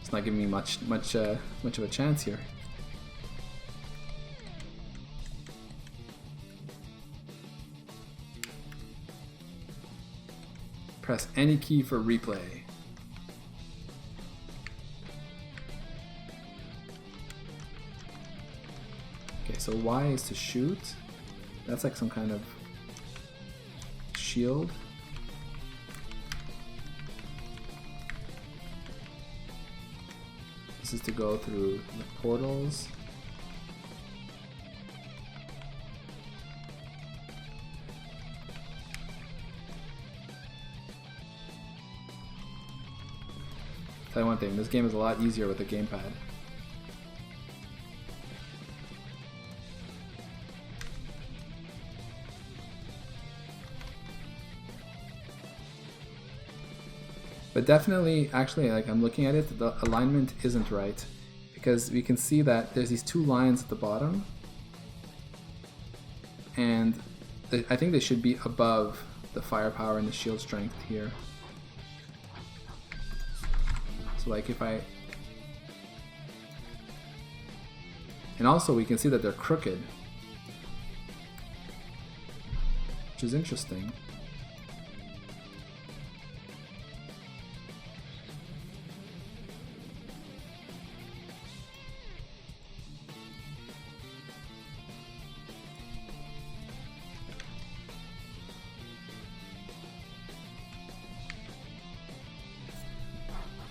It's not giving me much of a chance here. Press any key for replay. Okay, so Y is to shoot. That's like some kind of shield. This is to go through the portals. Tell you one thing, this game is a lot easier with a gamepad. But definitely, actually, like I'm looking at it, the alignment isn't right, because we can see that there's these two lines at the bottom, and I think they should be above the firepower and the shield strength here. So like if I... And also we can see that they're crooked, which is interesting.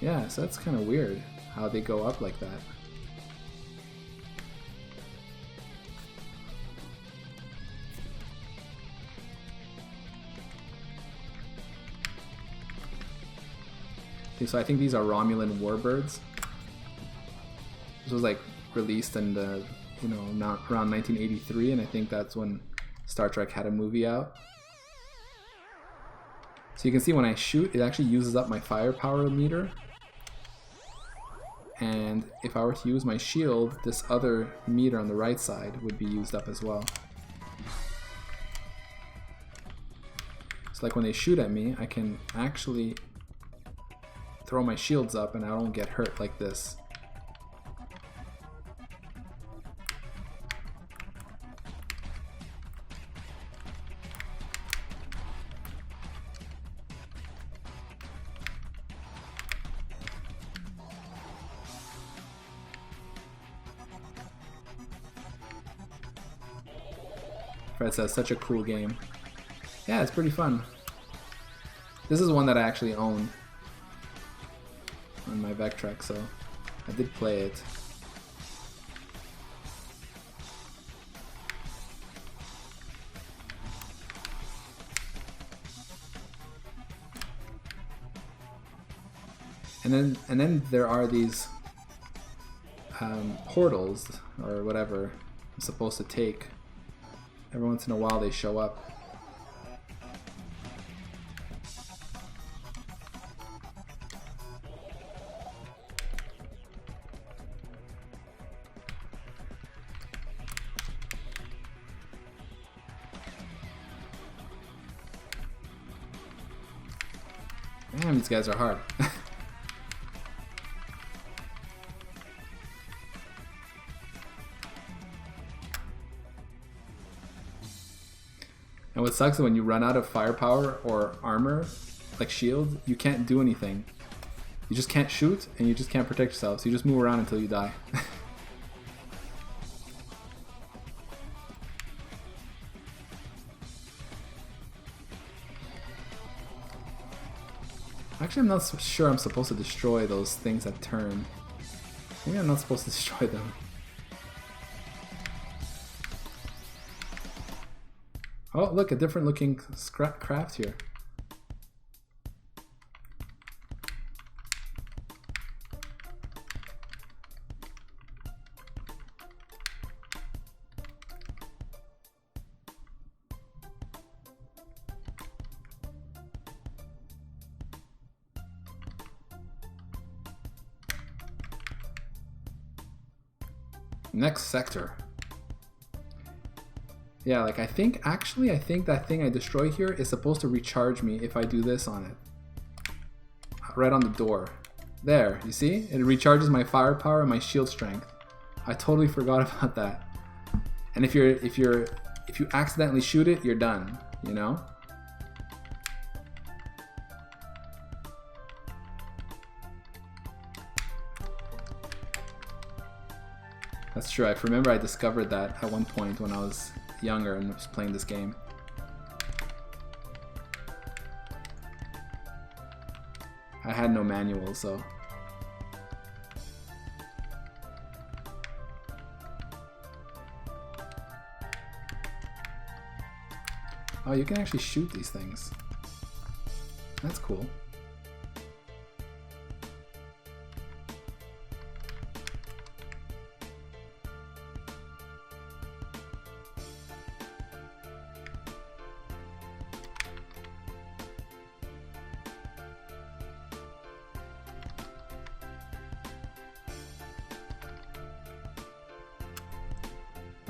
Yeah, so that's kind of weird how they go up like that. Okay, so I think these are Romulan warbirds. This was like released in the, you know, not around 1983, and I think that's when Star Trek had a movie out. So you can see when I shoot, it actually uses up my firepower meter. And if I were to use my shield, this other meter on the right side would be used up as well. So like when they shoot at me, I can actually throw my shields up and I don't get hurt like this. Fred says, such a cool game. Yeah, it's pretty fun. This is one that I actually own on my Vectrex, so I did play it. And then there are these portals or whatever I'm supposed to take. Every once in a while they show up. Damn, these guys are hard. And what sucks is when you run out of firepower or armor, like shield, you can't do anything. You just can't shoot and you just can't protect yourself, so you just move around until you die. Actually, I'm not sure I'm supposed to destroy those things that turn. Maybe I'm not supposed to destroy them. Oh, look, a different looking craft here. Next sector. Yeah, like I think that thing I destroy here is supposed to recharge me if I do this on it. Right on the door. There, you see? It recharges my firepower and my shield strength. I totally forgot about that. And if you accidentally shoot it, you're done, you know? That's true. I remember I discovered that at one point when I was younger and was playing this game. I had no manual, so. Oh, you can actually shoot these things. That's cool.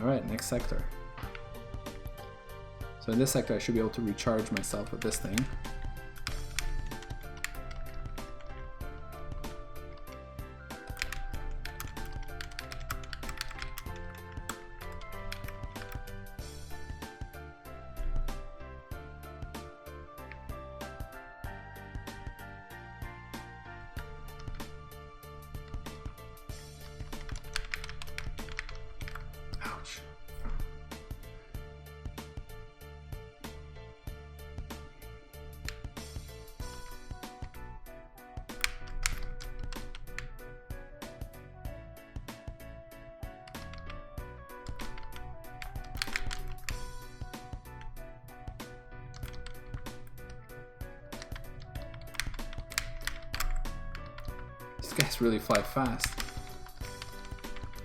Alright, next sector. So in this sector I should be able to recharge myself with this thing. Ouch. These guys really fly fast.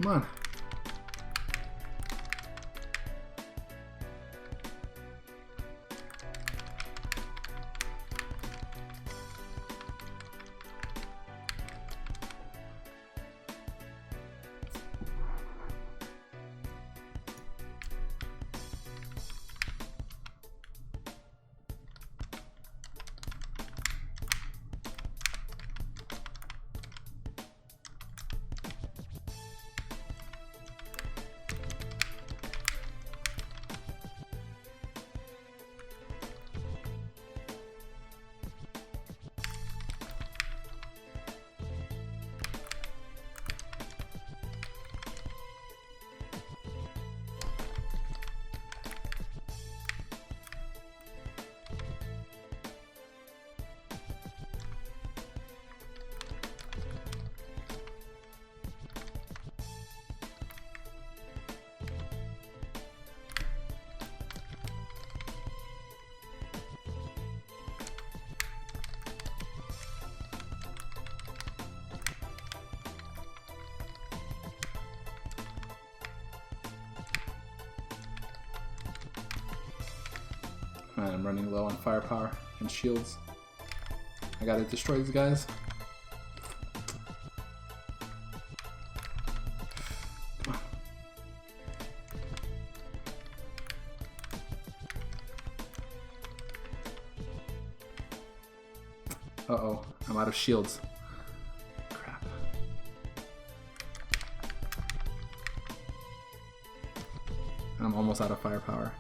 Come on. And I'm running low on firepower and shields. I gotta destroy these guys. Come on. Uh-oh, I'm out of shields. Crap. And I'm almost out of firepower.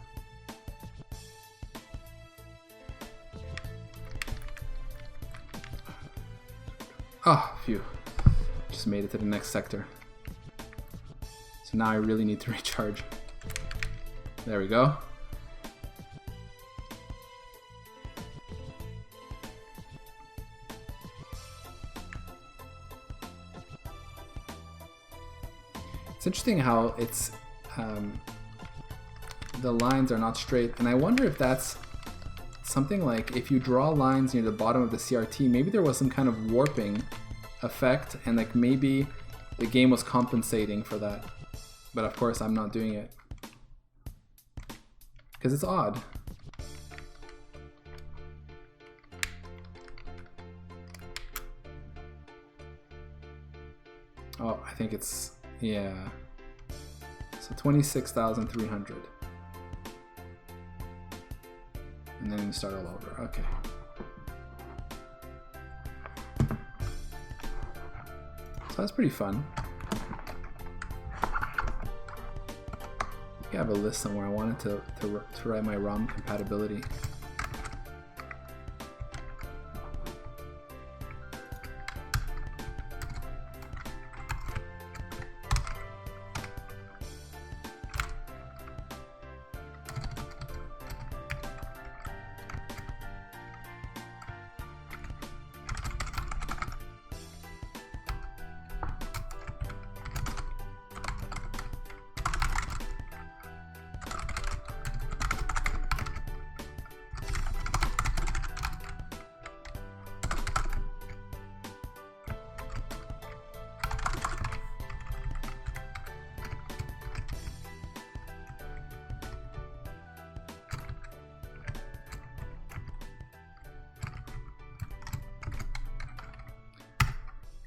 Oh, phew. Just made it to the next sector. So now I really need to recharge. There we go. It's interesting how it's the lines are not straight, and I wonder if that's something like if you draw lines near the bottom of the CRT, maybe there was some kind of warping effect, and like maybe the game was compensating for that. But of course I'm not doing it because it's odd. Oh, I think it's, yeah. So 26,300. And then you start all over. Okay. So that's pretty fun. I have a list somewhere. I wanted to write my ROM compatibility.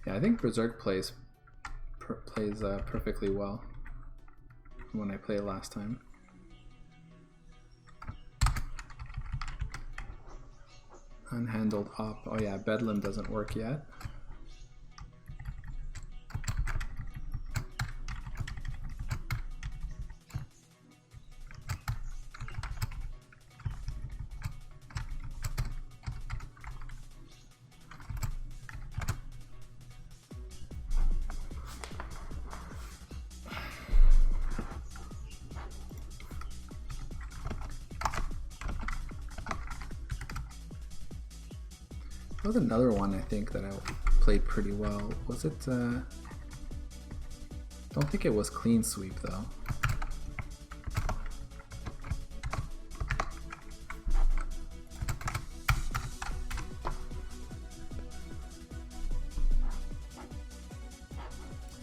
Yeah, I think Berserk plays perfectly well when I played last time. Unhandled op. Oh yeah, Bedlam doesn't work yet. There was another one I think that I played pretty well. Was it? Don't think it was Clean Sweep though.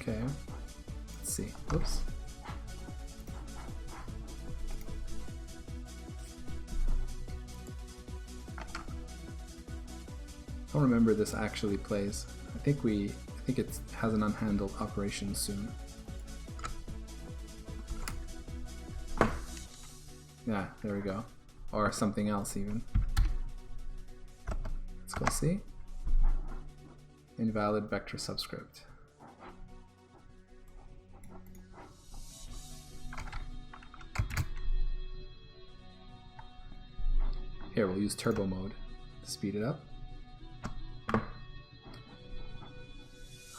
Okay, let's see. Whoops. I don't remember this actually plays. I think it has an unhandled operation soon. Yeah, there we go. Or something else even. Let's go see. Invalid vector subscript. Here, we'll use turbo mode to speed it up.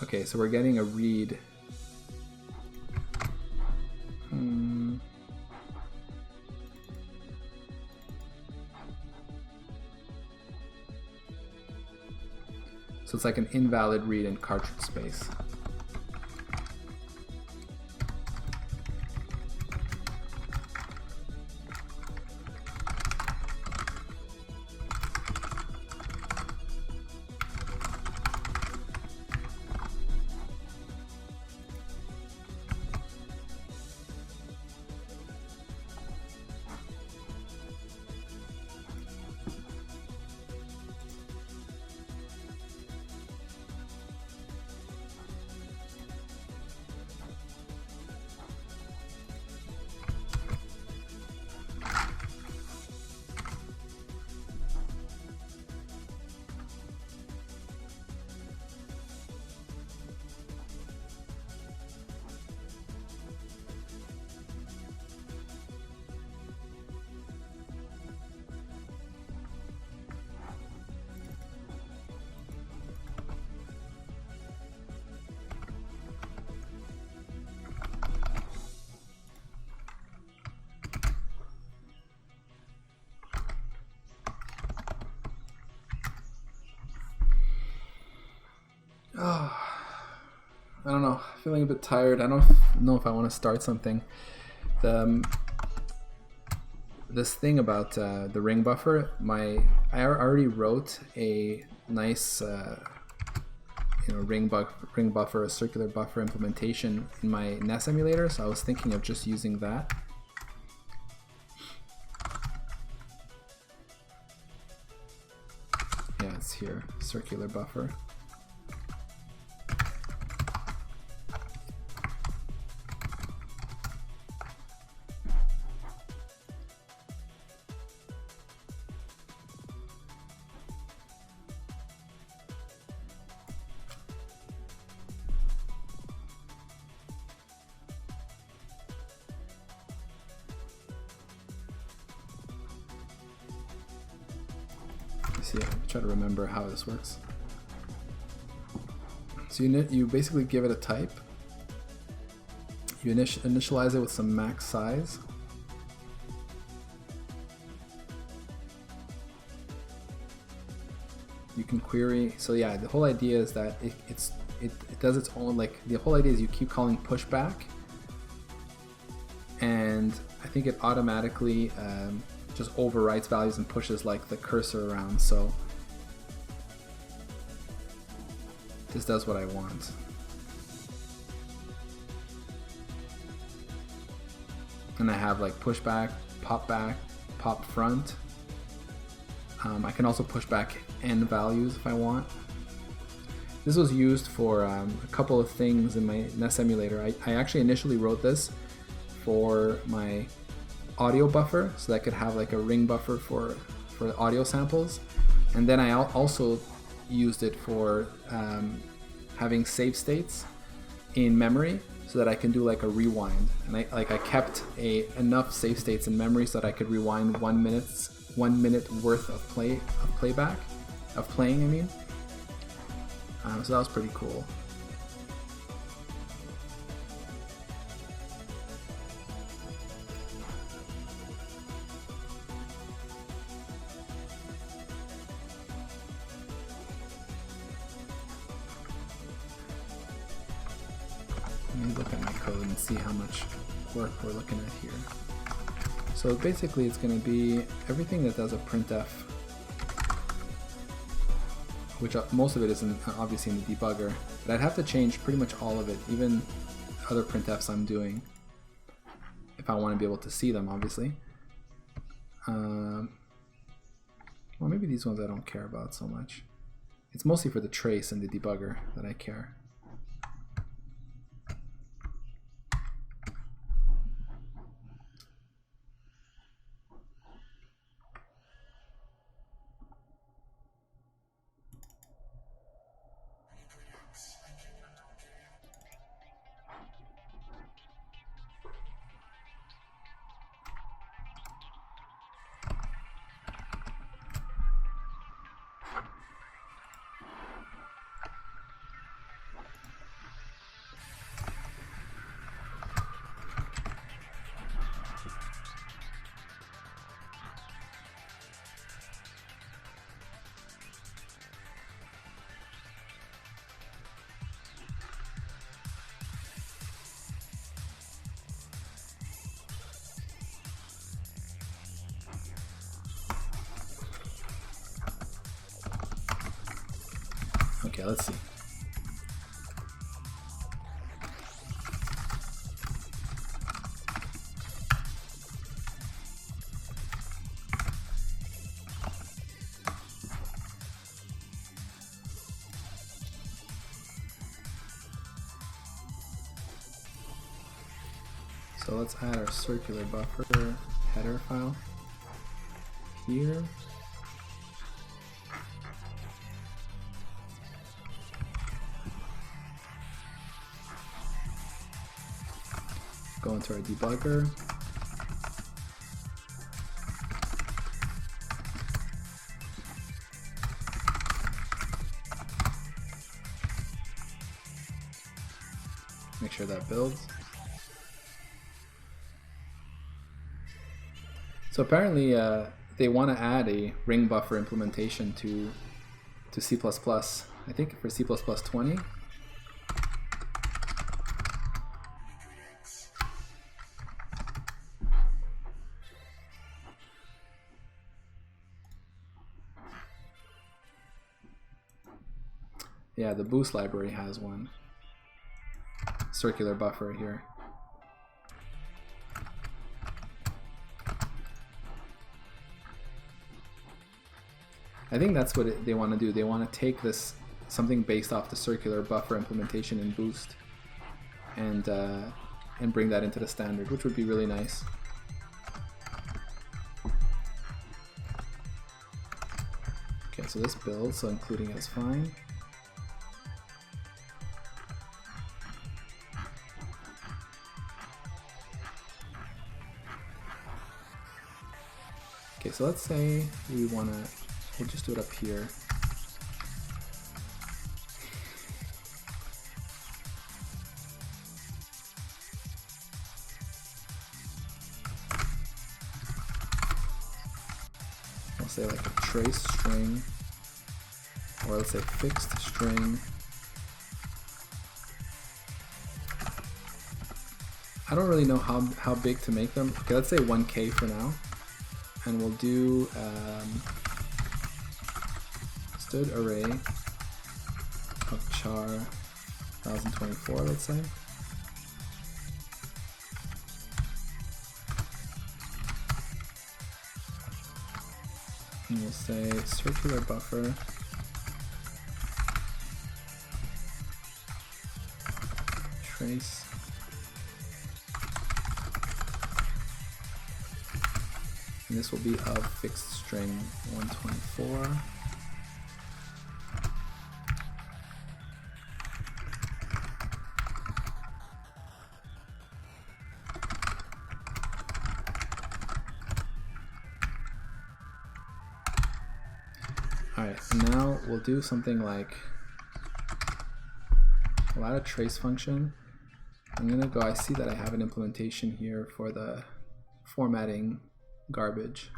Okay, so we're getting a read. So it's like an invalid read in cartridge space. Oh, I don't know. Feeling a bit tired. I don't know if I want to start something. This thing about the ring buffer, I already wrote a nice ring buffer, a circular buffer implementation in my NES emulator, so I was thinking of just using that. Yeah, it's here, circular buffer. See, I'll try to remember how this works. So you basically give it a type. You initialize it with some max size. You can query. So yeah, the whole idea is that it does its own, like, the whole idea is you keep calling pushback, and I think it automatically just overwrites values and pushes like the cursor around. So this does what I want. And I have like pushback, pop back, pop front. I can also push back n values if I want. This was used for a couple of things in my NES emulator. I actually initially wrote this for my audio buffer, so that I could have like a ring buffer for audio samples, and then I also used it for having save states in memory, so that I can do like a rewind. And I kept enough save states in memory so that I could rewind 1 minute worth of playing. I mean, so that was pretty cool. Let me look at my code and see how much work we're looking at here. So basically it's going to be everything that does a printf, which most of it is obviously in the debugger, but I'd have to change pretty much all of it, even other printfs I'm doing, if I want to be able to see them, obviously. Well, maybe these ones I don't care about so much. It's mostly for the trace and the debugger that I care. Okay, let's see. So let's add our circular buffer header file here. Go into our debugger. Make sure that builds. So apparently they want to add a ring buffer implementation to C++. I think for C++20. Yeah, the boost library has one. Circular buffer here. I think that's what they want to do. They want to take this, something based off the circular buffer implementation in Boost, and bring that into the standard, which would be really nice. Okay, so this builds, so including it is fine. Okay, so let's say we want to, we'll just do it up here. I'll say like a trace string, or let's say fixed string. I don't really know how big to make them. Okay, let's say 1K for now. And we'll do std array of char 1024, let's say. And we'll say circular buffer trace and this will be of fixed string 124. Alright, now we'll do something like a add a trace function. I'm gonna go, I see that I have an implementation here for the formatting garbage.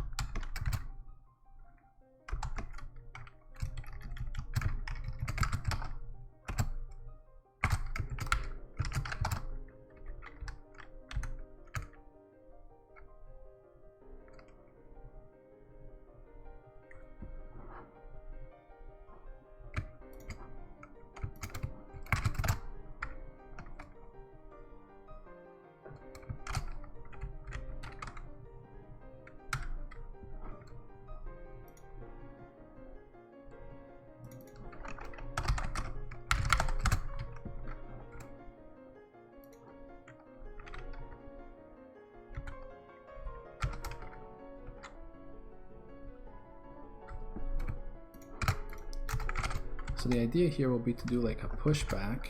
So the idea here will be to do like a pushback.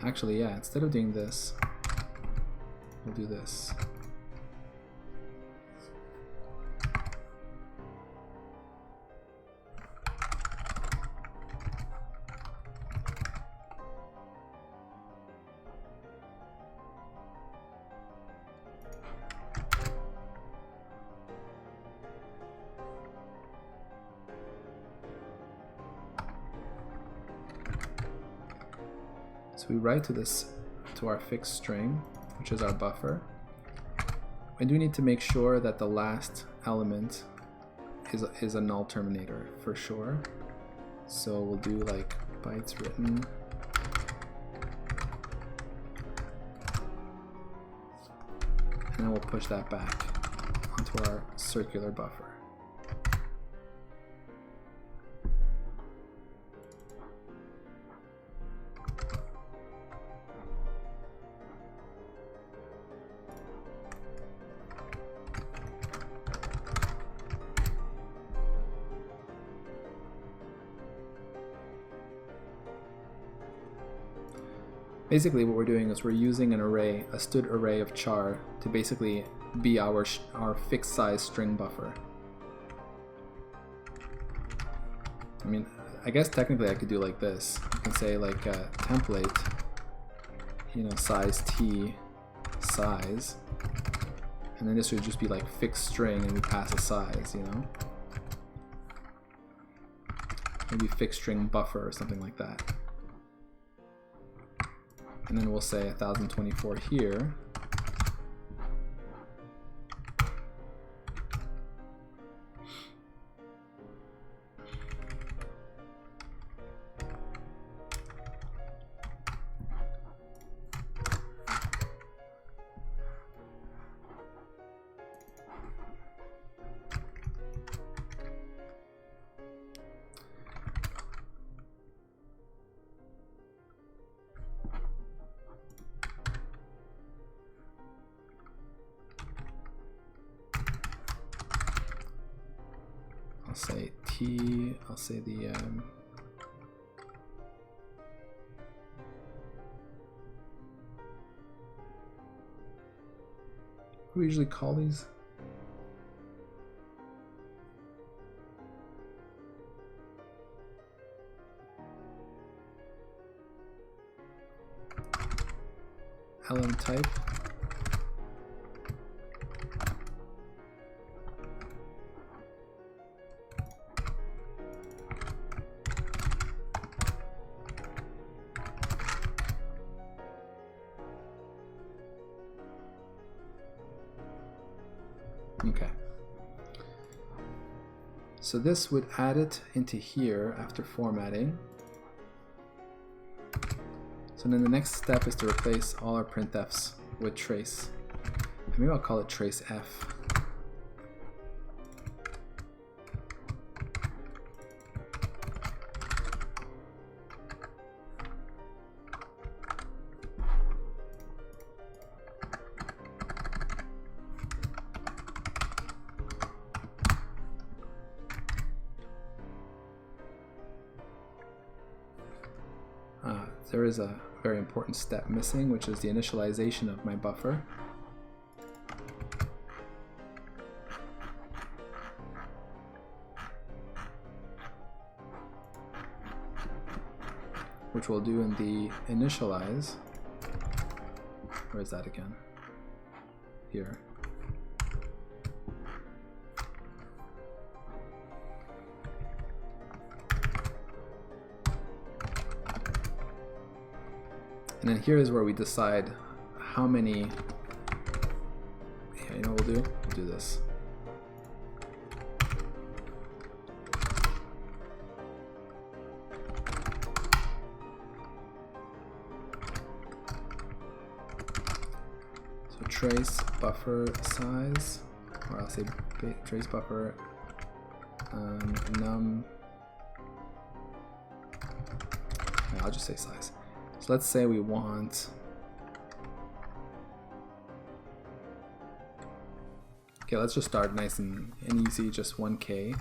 Actually, yeah, instead of doing this, we'll do this. So we write to this, to our fixed string, which is our buffer. I do need to make sure that the last element is a null terminator for sure. So we'll do like bytes written. And then we'll push that back onto our circular buffer. Basically what we're doing is we're using an array, a std array of char, to basically be our fixed size string buffer. I mean, I guess technically I could do like this. I can say like template, size t size, and then this would just be like fixed string and we pass a size, maybe fixed string buffer or something like that. And then we'll say 1024 here. I'll say T, I'll say the what do we usually call these? LM type. Okay. So this would add it into here after formatting. So then the next step is to replace all our printfs with trace. Maybe I'll call it trace F. There is a very important step missing, which is the initialization of my buffer. Which we'll do in the initialize. Where is that again? Here. And then here is where we decide how many, you know what we'll do? We'll do this. So trace buffer size, or I'll say trace buffer num, I'll just say size. So let's say we want, okay, let's just start nice and easy, just 1K,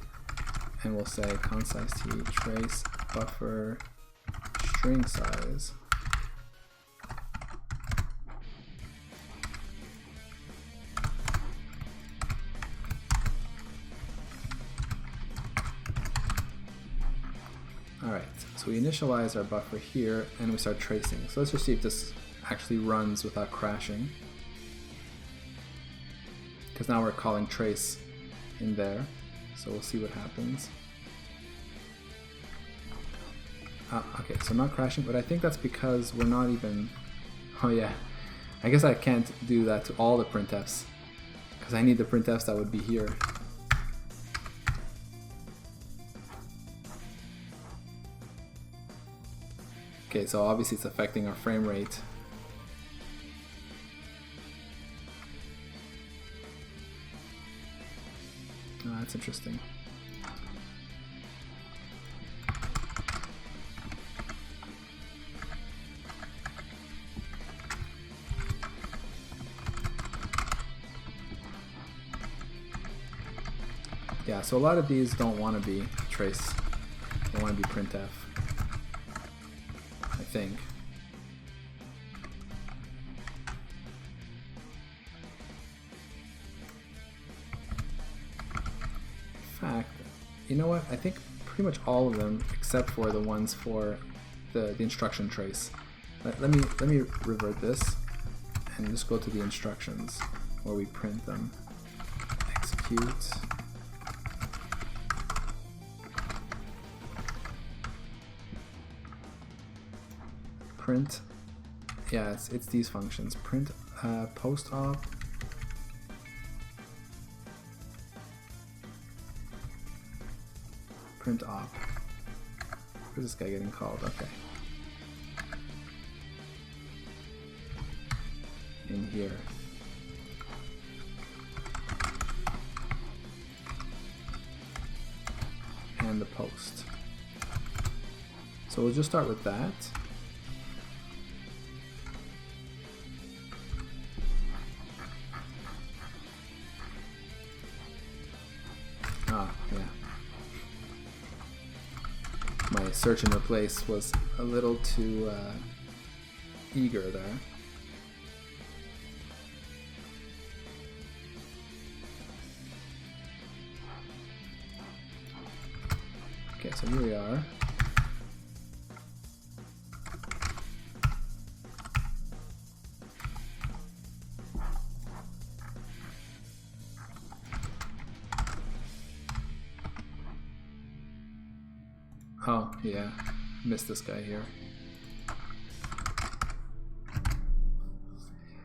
and we'll say count size t trace buffer string size. Alright, so we initialize our buffer here and we start tracing. So let's just see if this actually runs without crashing. Because now we're calling trace in there. So we'll see what happens. Okay, so not crashing, but I think that's because we're not even... Oh yeah, I guess I can't do that to all the printfs. Because I need the printfs that would be here. Okay, so obviously it's affecting our frame rate. Oh, that's interesting. Yeah, so a lot of these don't want to be trace. They want to be printf. I think. In fact, you know what? I think pretty much all of them except for the ones for the instruction trace. Let me revert this and just go to the instructions where we print them. Execute. Print. Yeah, it's these functions. Print post op. Print op. Where's this guy getting called? Okay. In here. And the post. So we'll just start with that. Yeah. My search and replace was a little too eager there. Okay, so here we are. Oh, yeah, missed this guy here.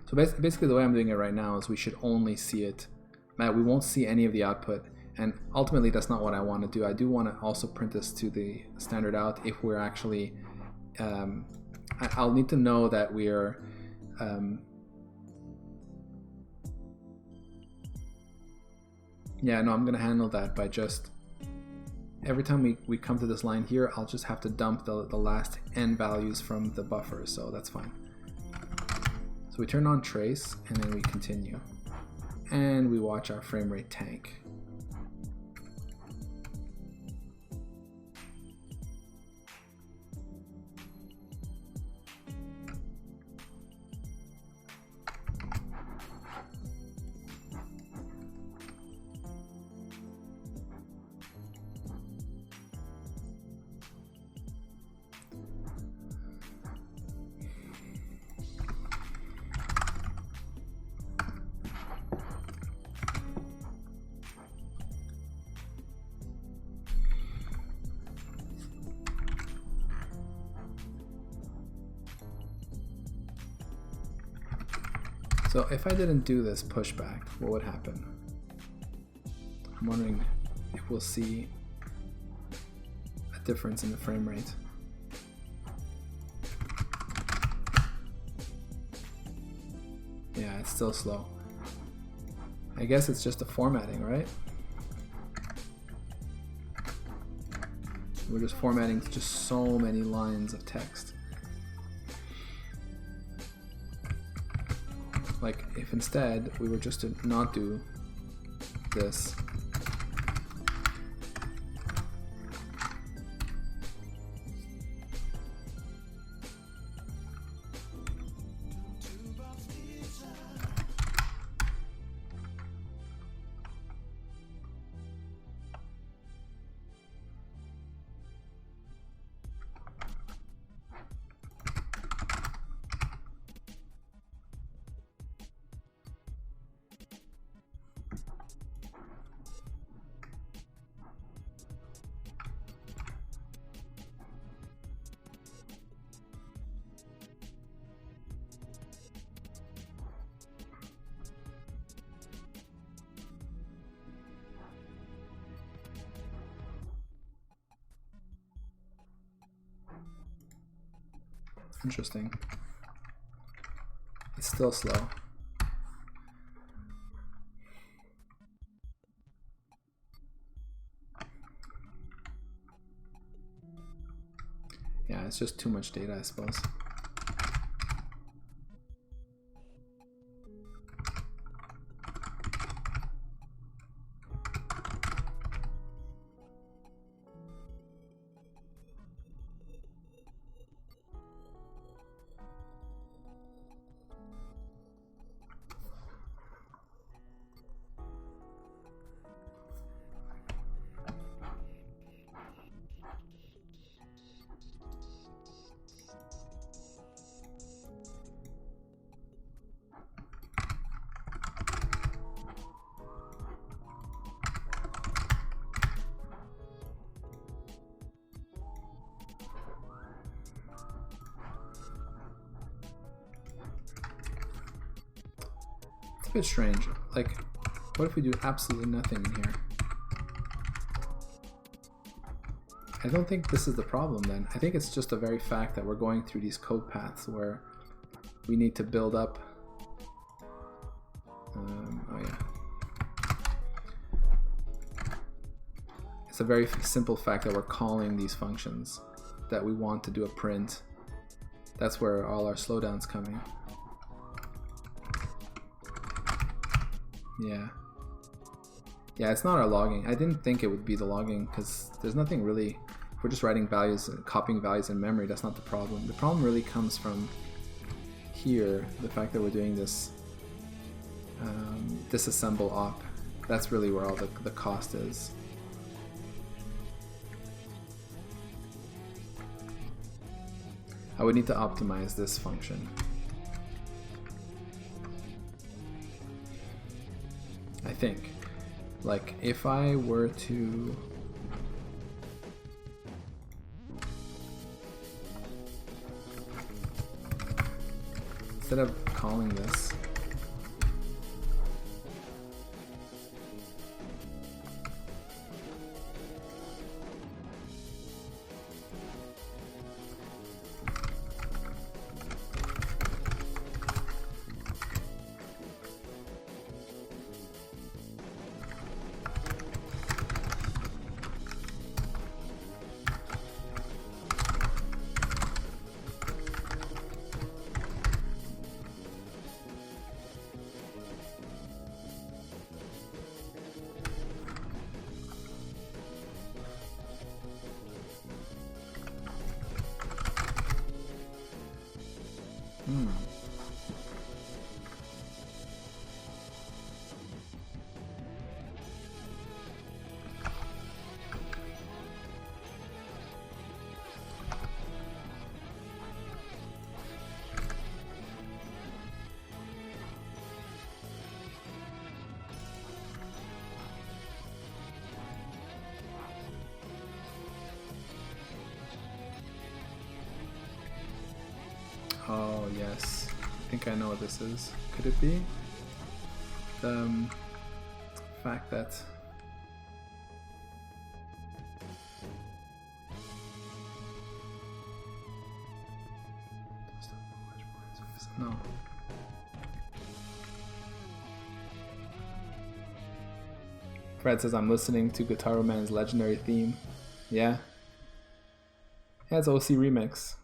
So basically the way I'm doing it right now is we should only see it. We won't see any of the output, and ultimately that's not what I want to do. I do want to also print this to the standard out if we're actually, I'll need to know that we're, yeah, no, I'm going to handle that by just, every time we come to this line here, I'll just have to dump the last n values from the buffer, so that's fine. So we turn on trace, and then we continue. And we watch our frame rate tank. So if I didn't do this pushback, what would happen? I'm wondering if we'll see a difference in the frame rate. Yeah, it's still slow. I guess it's just the formatting, right? We're just formatting just so many lines of text. Like, if instead we were just to not do this. Interesting. It's still slow. Yeah, it's just too much data, I suppose. It's a bit strange. Like, what if we do absolutely nothing in here? I don't think this is the problem then. I think it's just a very fact that we're going through these code paths where we need to build up. Oh yeah. It's a very simple fact that we're calling these functions that we want to do a print. That's where all our slowdown's coming. Yeah. Yeah, it's not our logging. I didn't think it would be the logging because there's nothing really, if we're just writing values and copying values in memory, that's not the problem. The problem really comes from here, the fact that we're doing this disassemble op. That's really where all the cost is. I would need to optimize this function. I think. Like, if I were to... Instead of calling this, oh yes, I think I know what this is. Could it be the fact that no. Fred says I'm listening to Guitar Man's legendary theme. Yeah. Yeah, it's OC remix.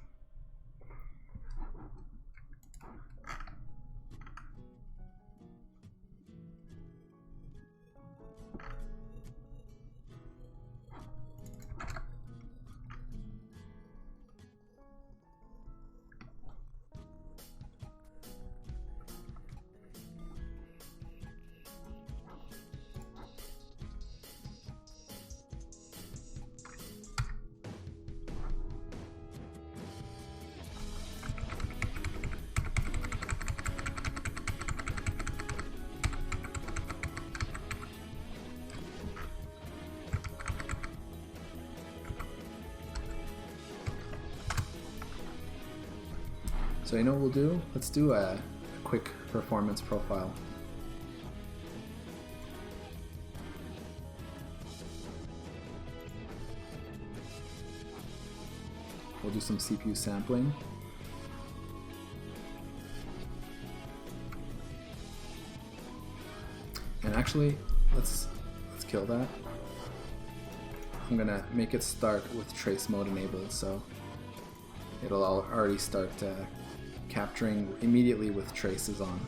So you know what we'll do? Let's do a quick performance profile. We'll do some CPU sampling. And actually, let's kill that. I'm gonna make it start with trace mode enabled, so it'll already start capturing immediately with traces on.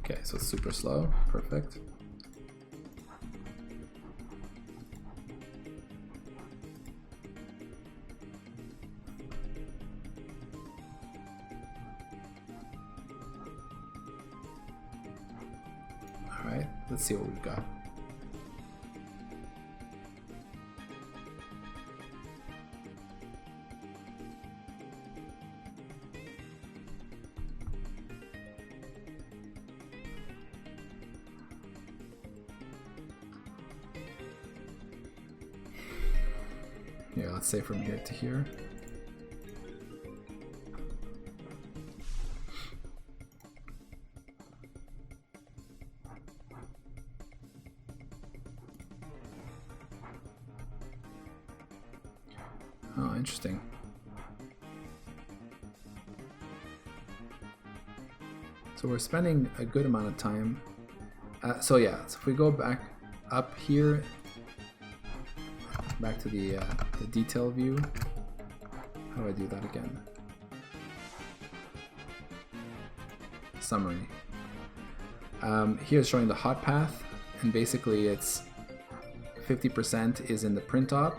Okay, so it's super slow. Perfect. All right, let's see what we've got. Yeah, let's say from here to here. Oh, interesting. So we're spending a good amount of time. So yeah, so if we go back up here, back to the detail view. How do I do that again? Summary. Here it's showing the hot path, and basically it's 50% is in the print op.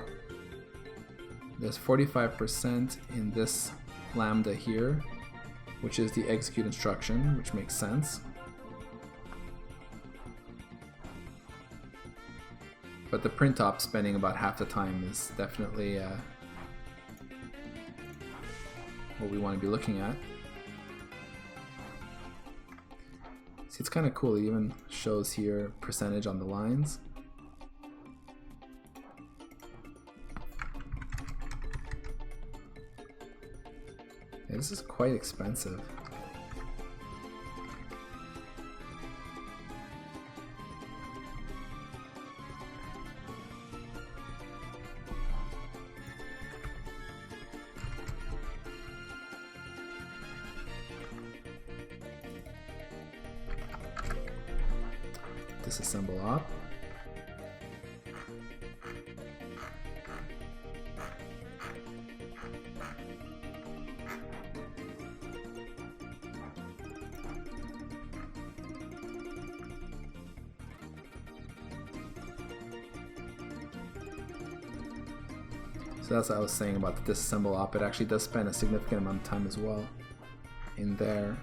There's 45% in this lambda here, which is the execute instruction, which makes sense. But the print op spending about half the time is definitely what we want to be looking at. See, it's kind of cool. It even shows here percentage on the lines. Yeah, this is quite expensive. Disassemble op. So that's what I was saying about the disassemble op. It actually does spend a significant amount of time as well in there.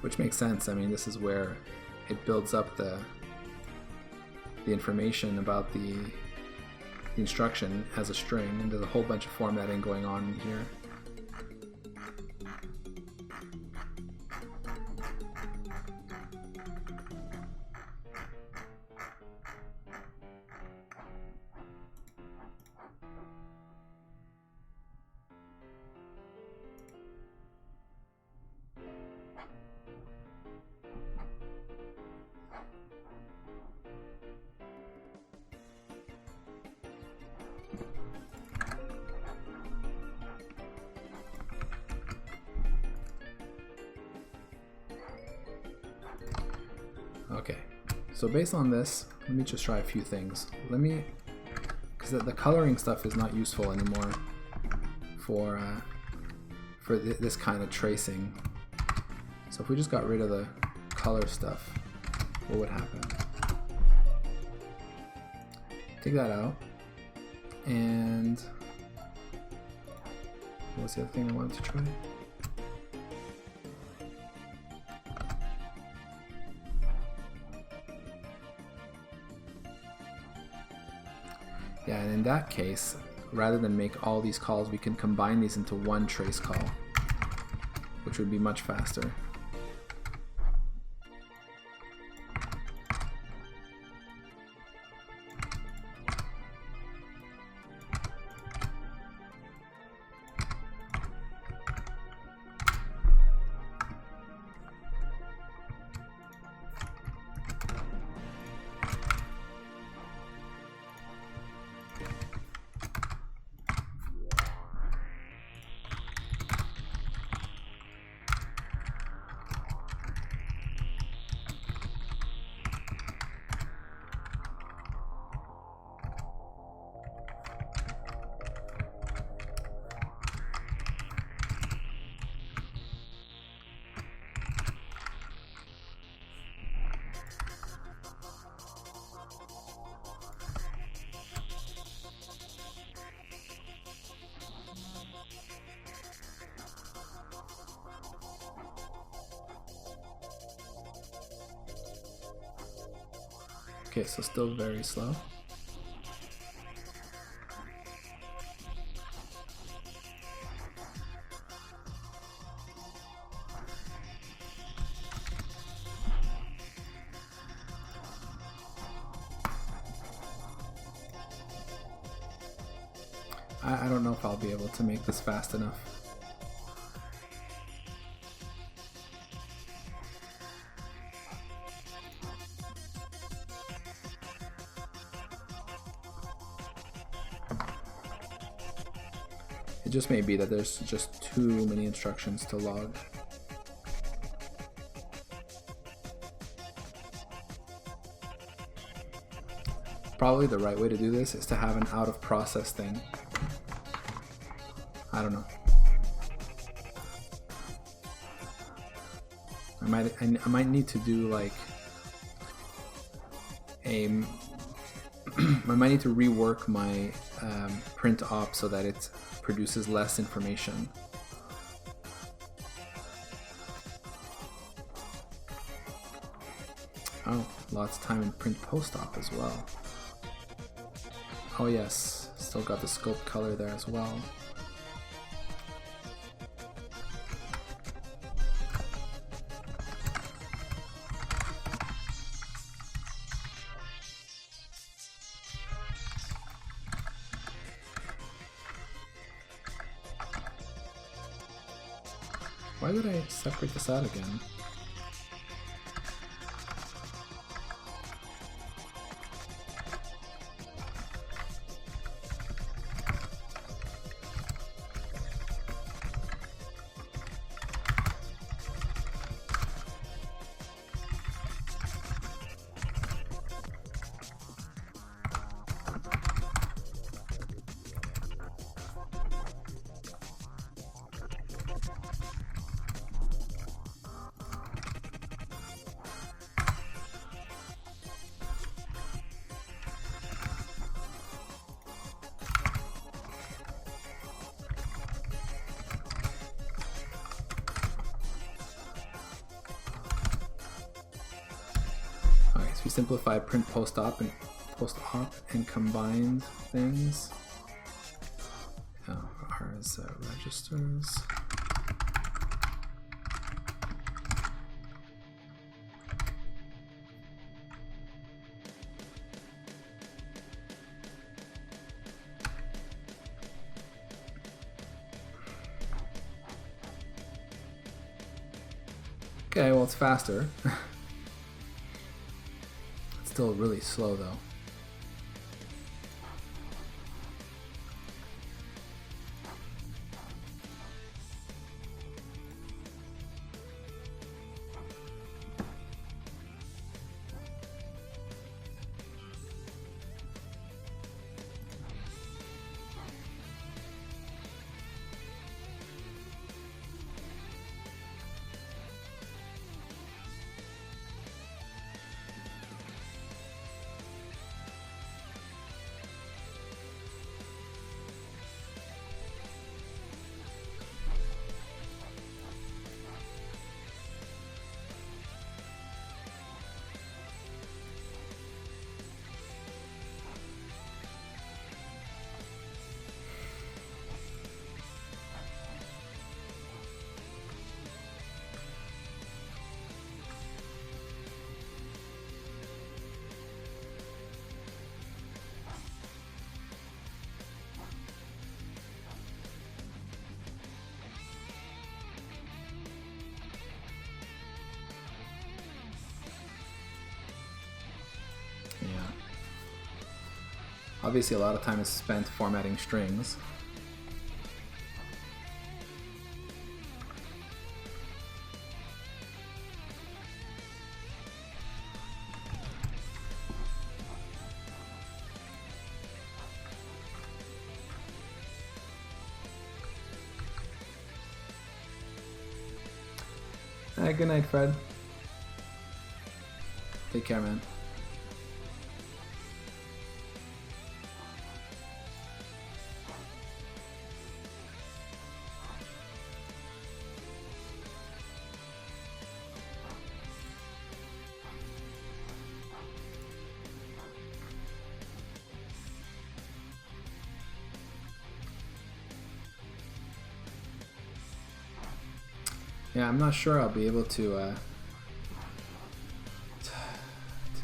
Which makes sense. I mean, this is where it builds up the information about the instruction as a string, and there's a whole bunch of formatting going on here. Okay, so based on this, let me just try a few things. Because the coloring stuff is not useful anymore for this kind of tracing. So if we just got rid of the color stuff, what would happen? Take that out, and what's the other thing I wanted to try? Yeah, and in that case, rather than make all these calls, we can combine these into one trace call, which would be much faster. Okay, so still very slow. I don't know if I'll be able to make this fast enough. It just may be that there's just too many instructions to log. Probably the right way to do this is to have an out of process thing. I don't know. I might need to do like a I might need to rework my print op so that it produces less information. Oh, lots of time in print post op as well. Oh yes, still got the scope color there as well. Why did I separate this out again? So we simplify print post-op and combined things. Ours registers. Okay, well, it's faster. It's still really slow though. Obviously, a lot of time is spent formatting strings. Good night, Fred. Take care, man. Yeah, I'm not sure I'll be able to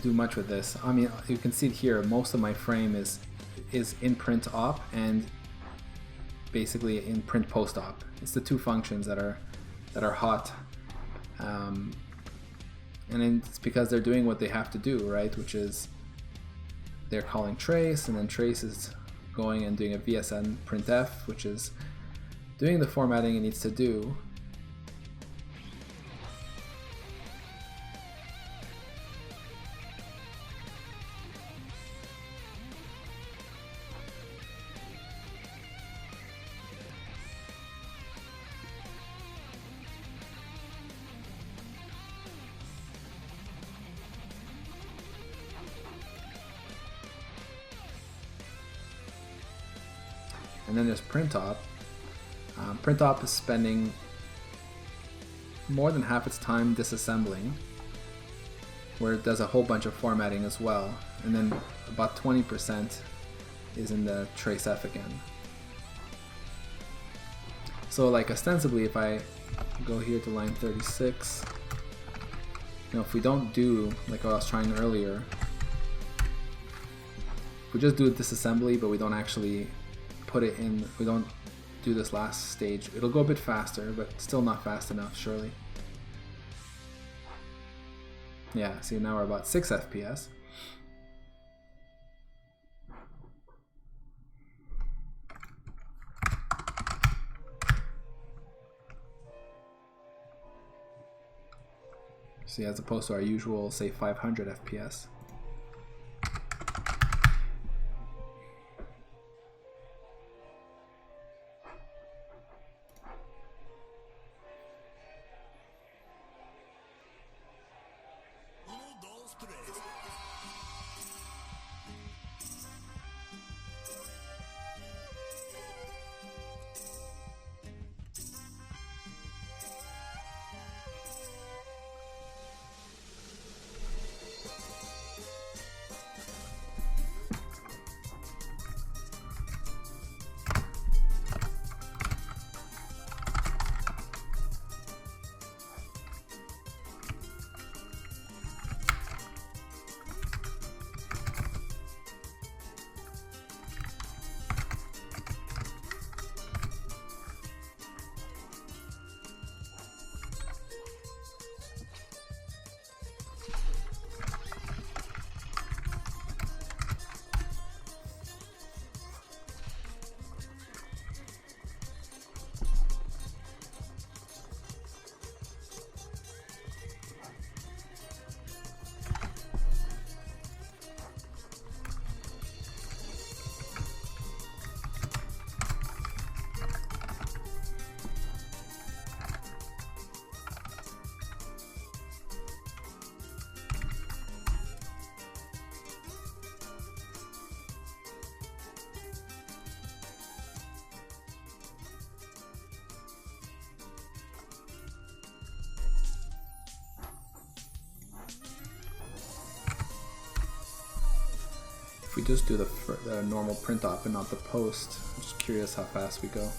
do much with this. I mean, you can see it here, most of my frame is in print op and basically in print post op. It's the two functions that are hot, and it's because they're doing what they have to do, right? Which is they're calling trace, and then trace is going and doing a VSN printf, which is doing the formatting it needs to do. And then there's printop. Printop is spending more than half its time disassembling, where it does a whole bunch of formatting as well. And then about 20% is in the trace F again. So like ostensibly, if I go here to line 36, if we don't do like what I was trying earlier, if we just do a disassembly but we don't actually put it in, we don't do this last stage, it'll go a bit faster, but still not fast enough, surely. Yeah, see, now we're about 6 FPS. See, as opposed to our usual, say, 500 FPS. If we just do the normal print op and not the post, I'm just curious how fast we go.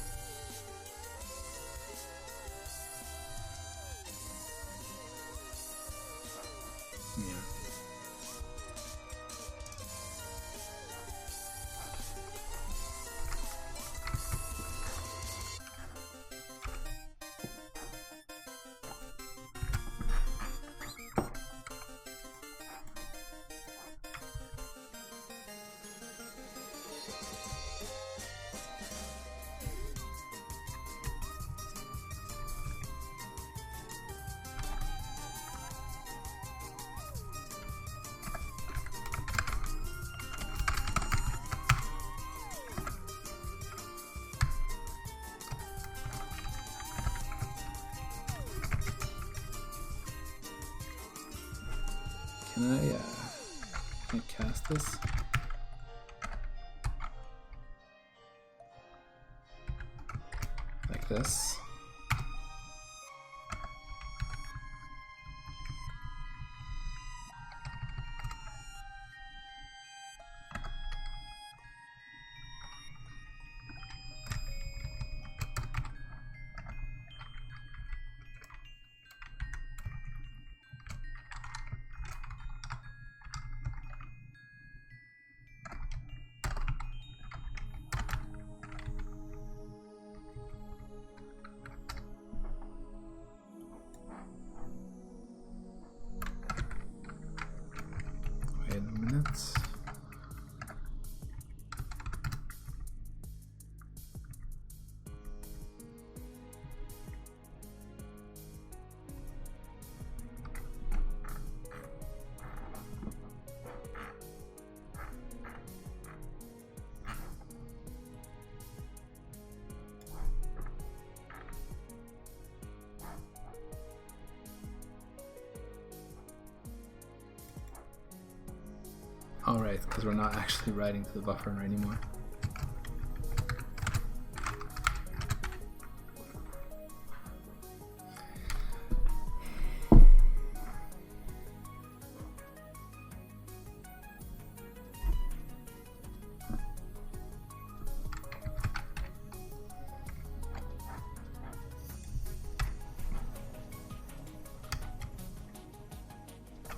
Yeah. Can I cast this? Like this. All right, because we're not actually writing to the buffer anymore.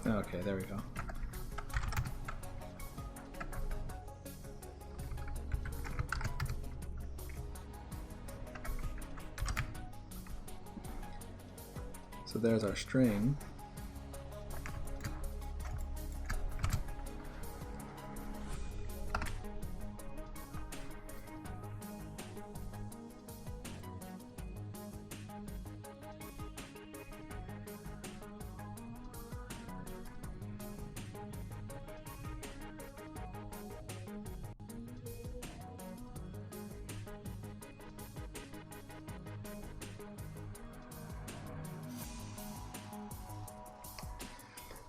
Okay, there we go. So there's our string.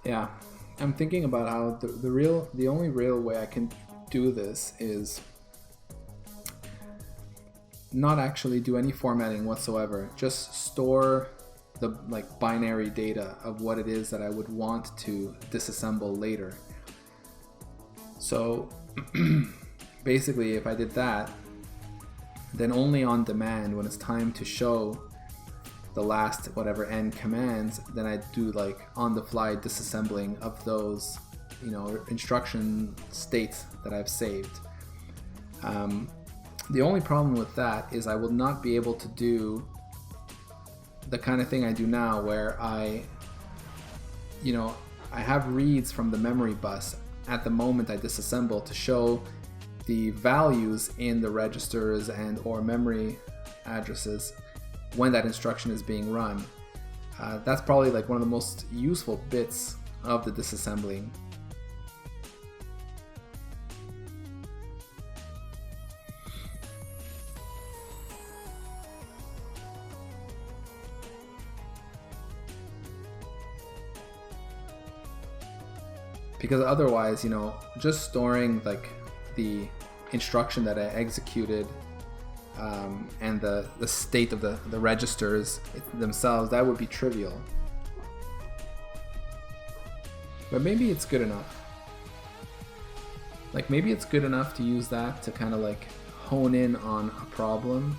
Yeah, I'm thinking about how the only real way I can do this is not actually do any formatting whatsoever. Just store the binary data of what it is that I would want to disassemble later. So basically, if I did that, then only on demand, when it's time to show the last whatever n commands, then I do on the fly disassembling of those instruction states that I've saved. The only problem with that is I will not be able to do the kind of thing I do now, where I have reads from the memory bus at the moment I disassemble to show the values in the registers and or memory addresses when that instruction is being run. That's probably one of the most useful bits of the disassembling. Because otherwise, just storing the instruction that I executed and the state of the registers themselves, that would be trivial. But maybe it's good enough. Maybe it's good enough to use that to kind of hone in on a problem,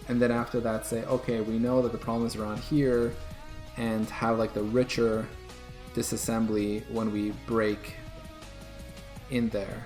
and then after that say, okay, we know that the problem is around here, and have the richer disassembly when we break in there.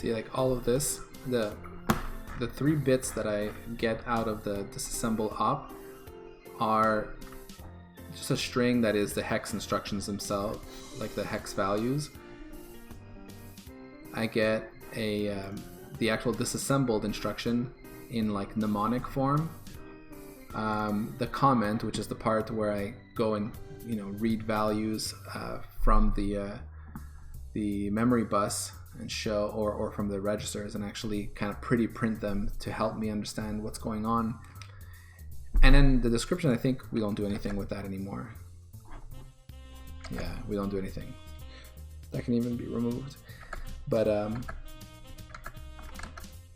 See, like all of this, the 3 bits that I get out of the disassemble op are just a string that is the hex instructions themselves, like the hex values. I get the actual disassembled instruction in like mnemonic form. The comment, which is the part where I go and read values from the memory bus and show, or from the registers, and actually kind of pretty print them to help me understand what's going on. And then the description, I think we don't do anything with that anymore. Yeah, we don't do anything. That can even be removed. But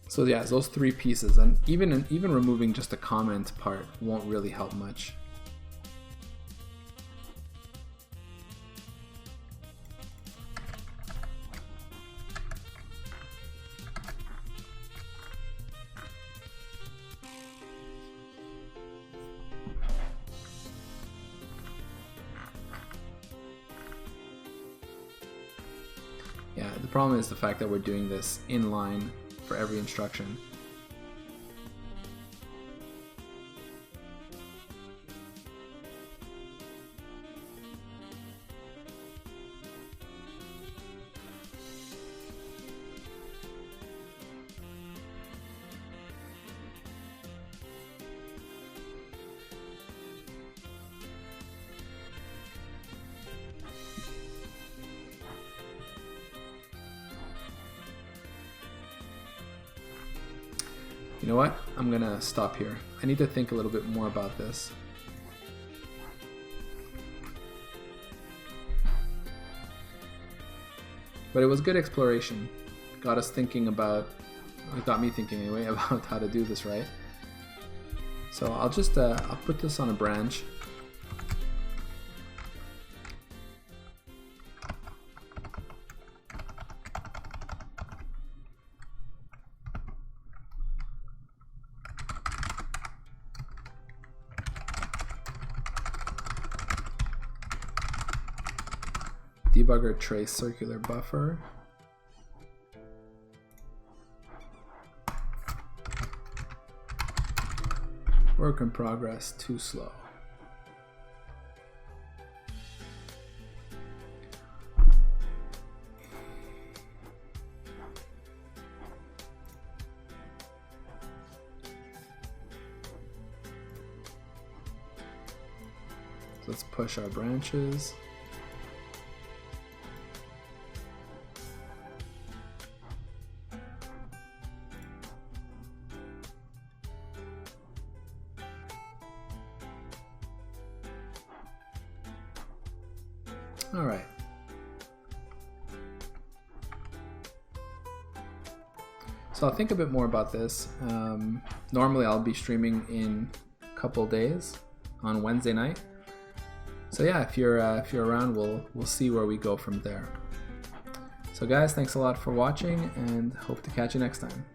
so yeah, those 3 pieces, and even removing just the comment part won't really help much. Yeah, the problem is the fact that we're doing this inline for every instruction. You know what? I'm gonna stop here. I need to think a little bit more about this. But it was good exploration. Got us thinking about, it got me thinking anyway, about how to do this right. So I'll just, I'll put this on a branch. Debugger trace circular buffer. Work in progress, too slow. Let's push our branches. All right. So I'll think a bit more about this. Normally I'll be streaming in a couple days on Wednesday night. So yeah, if you're around, we'll see where we go from there. So guys, thanks a lot for watching, and hope to catch you next time.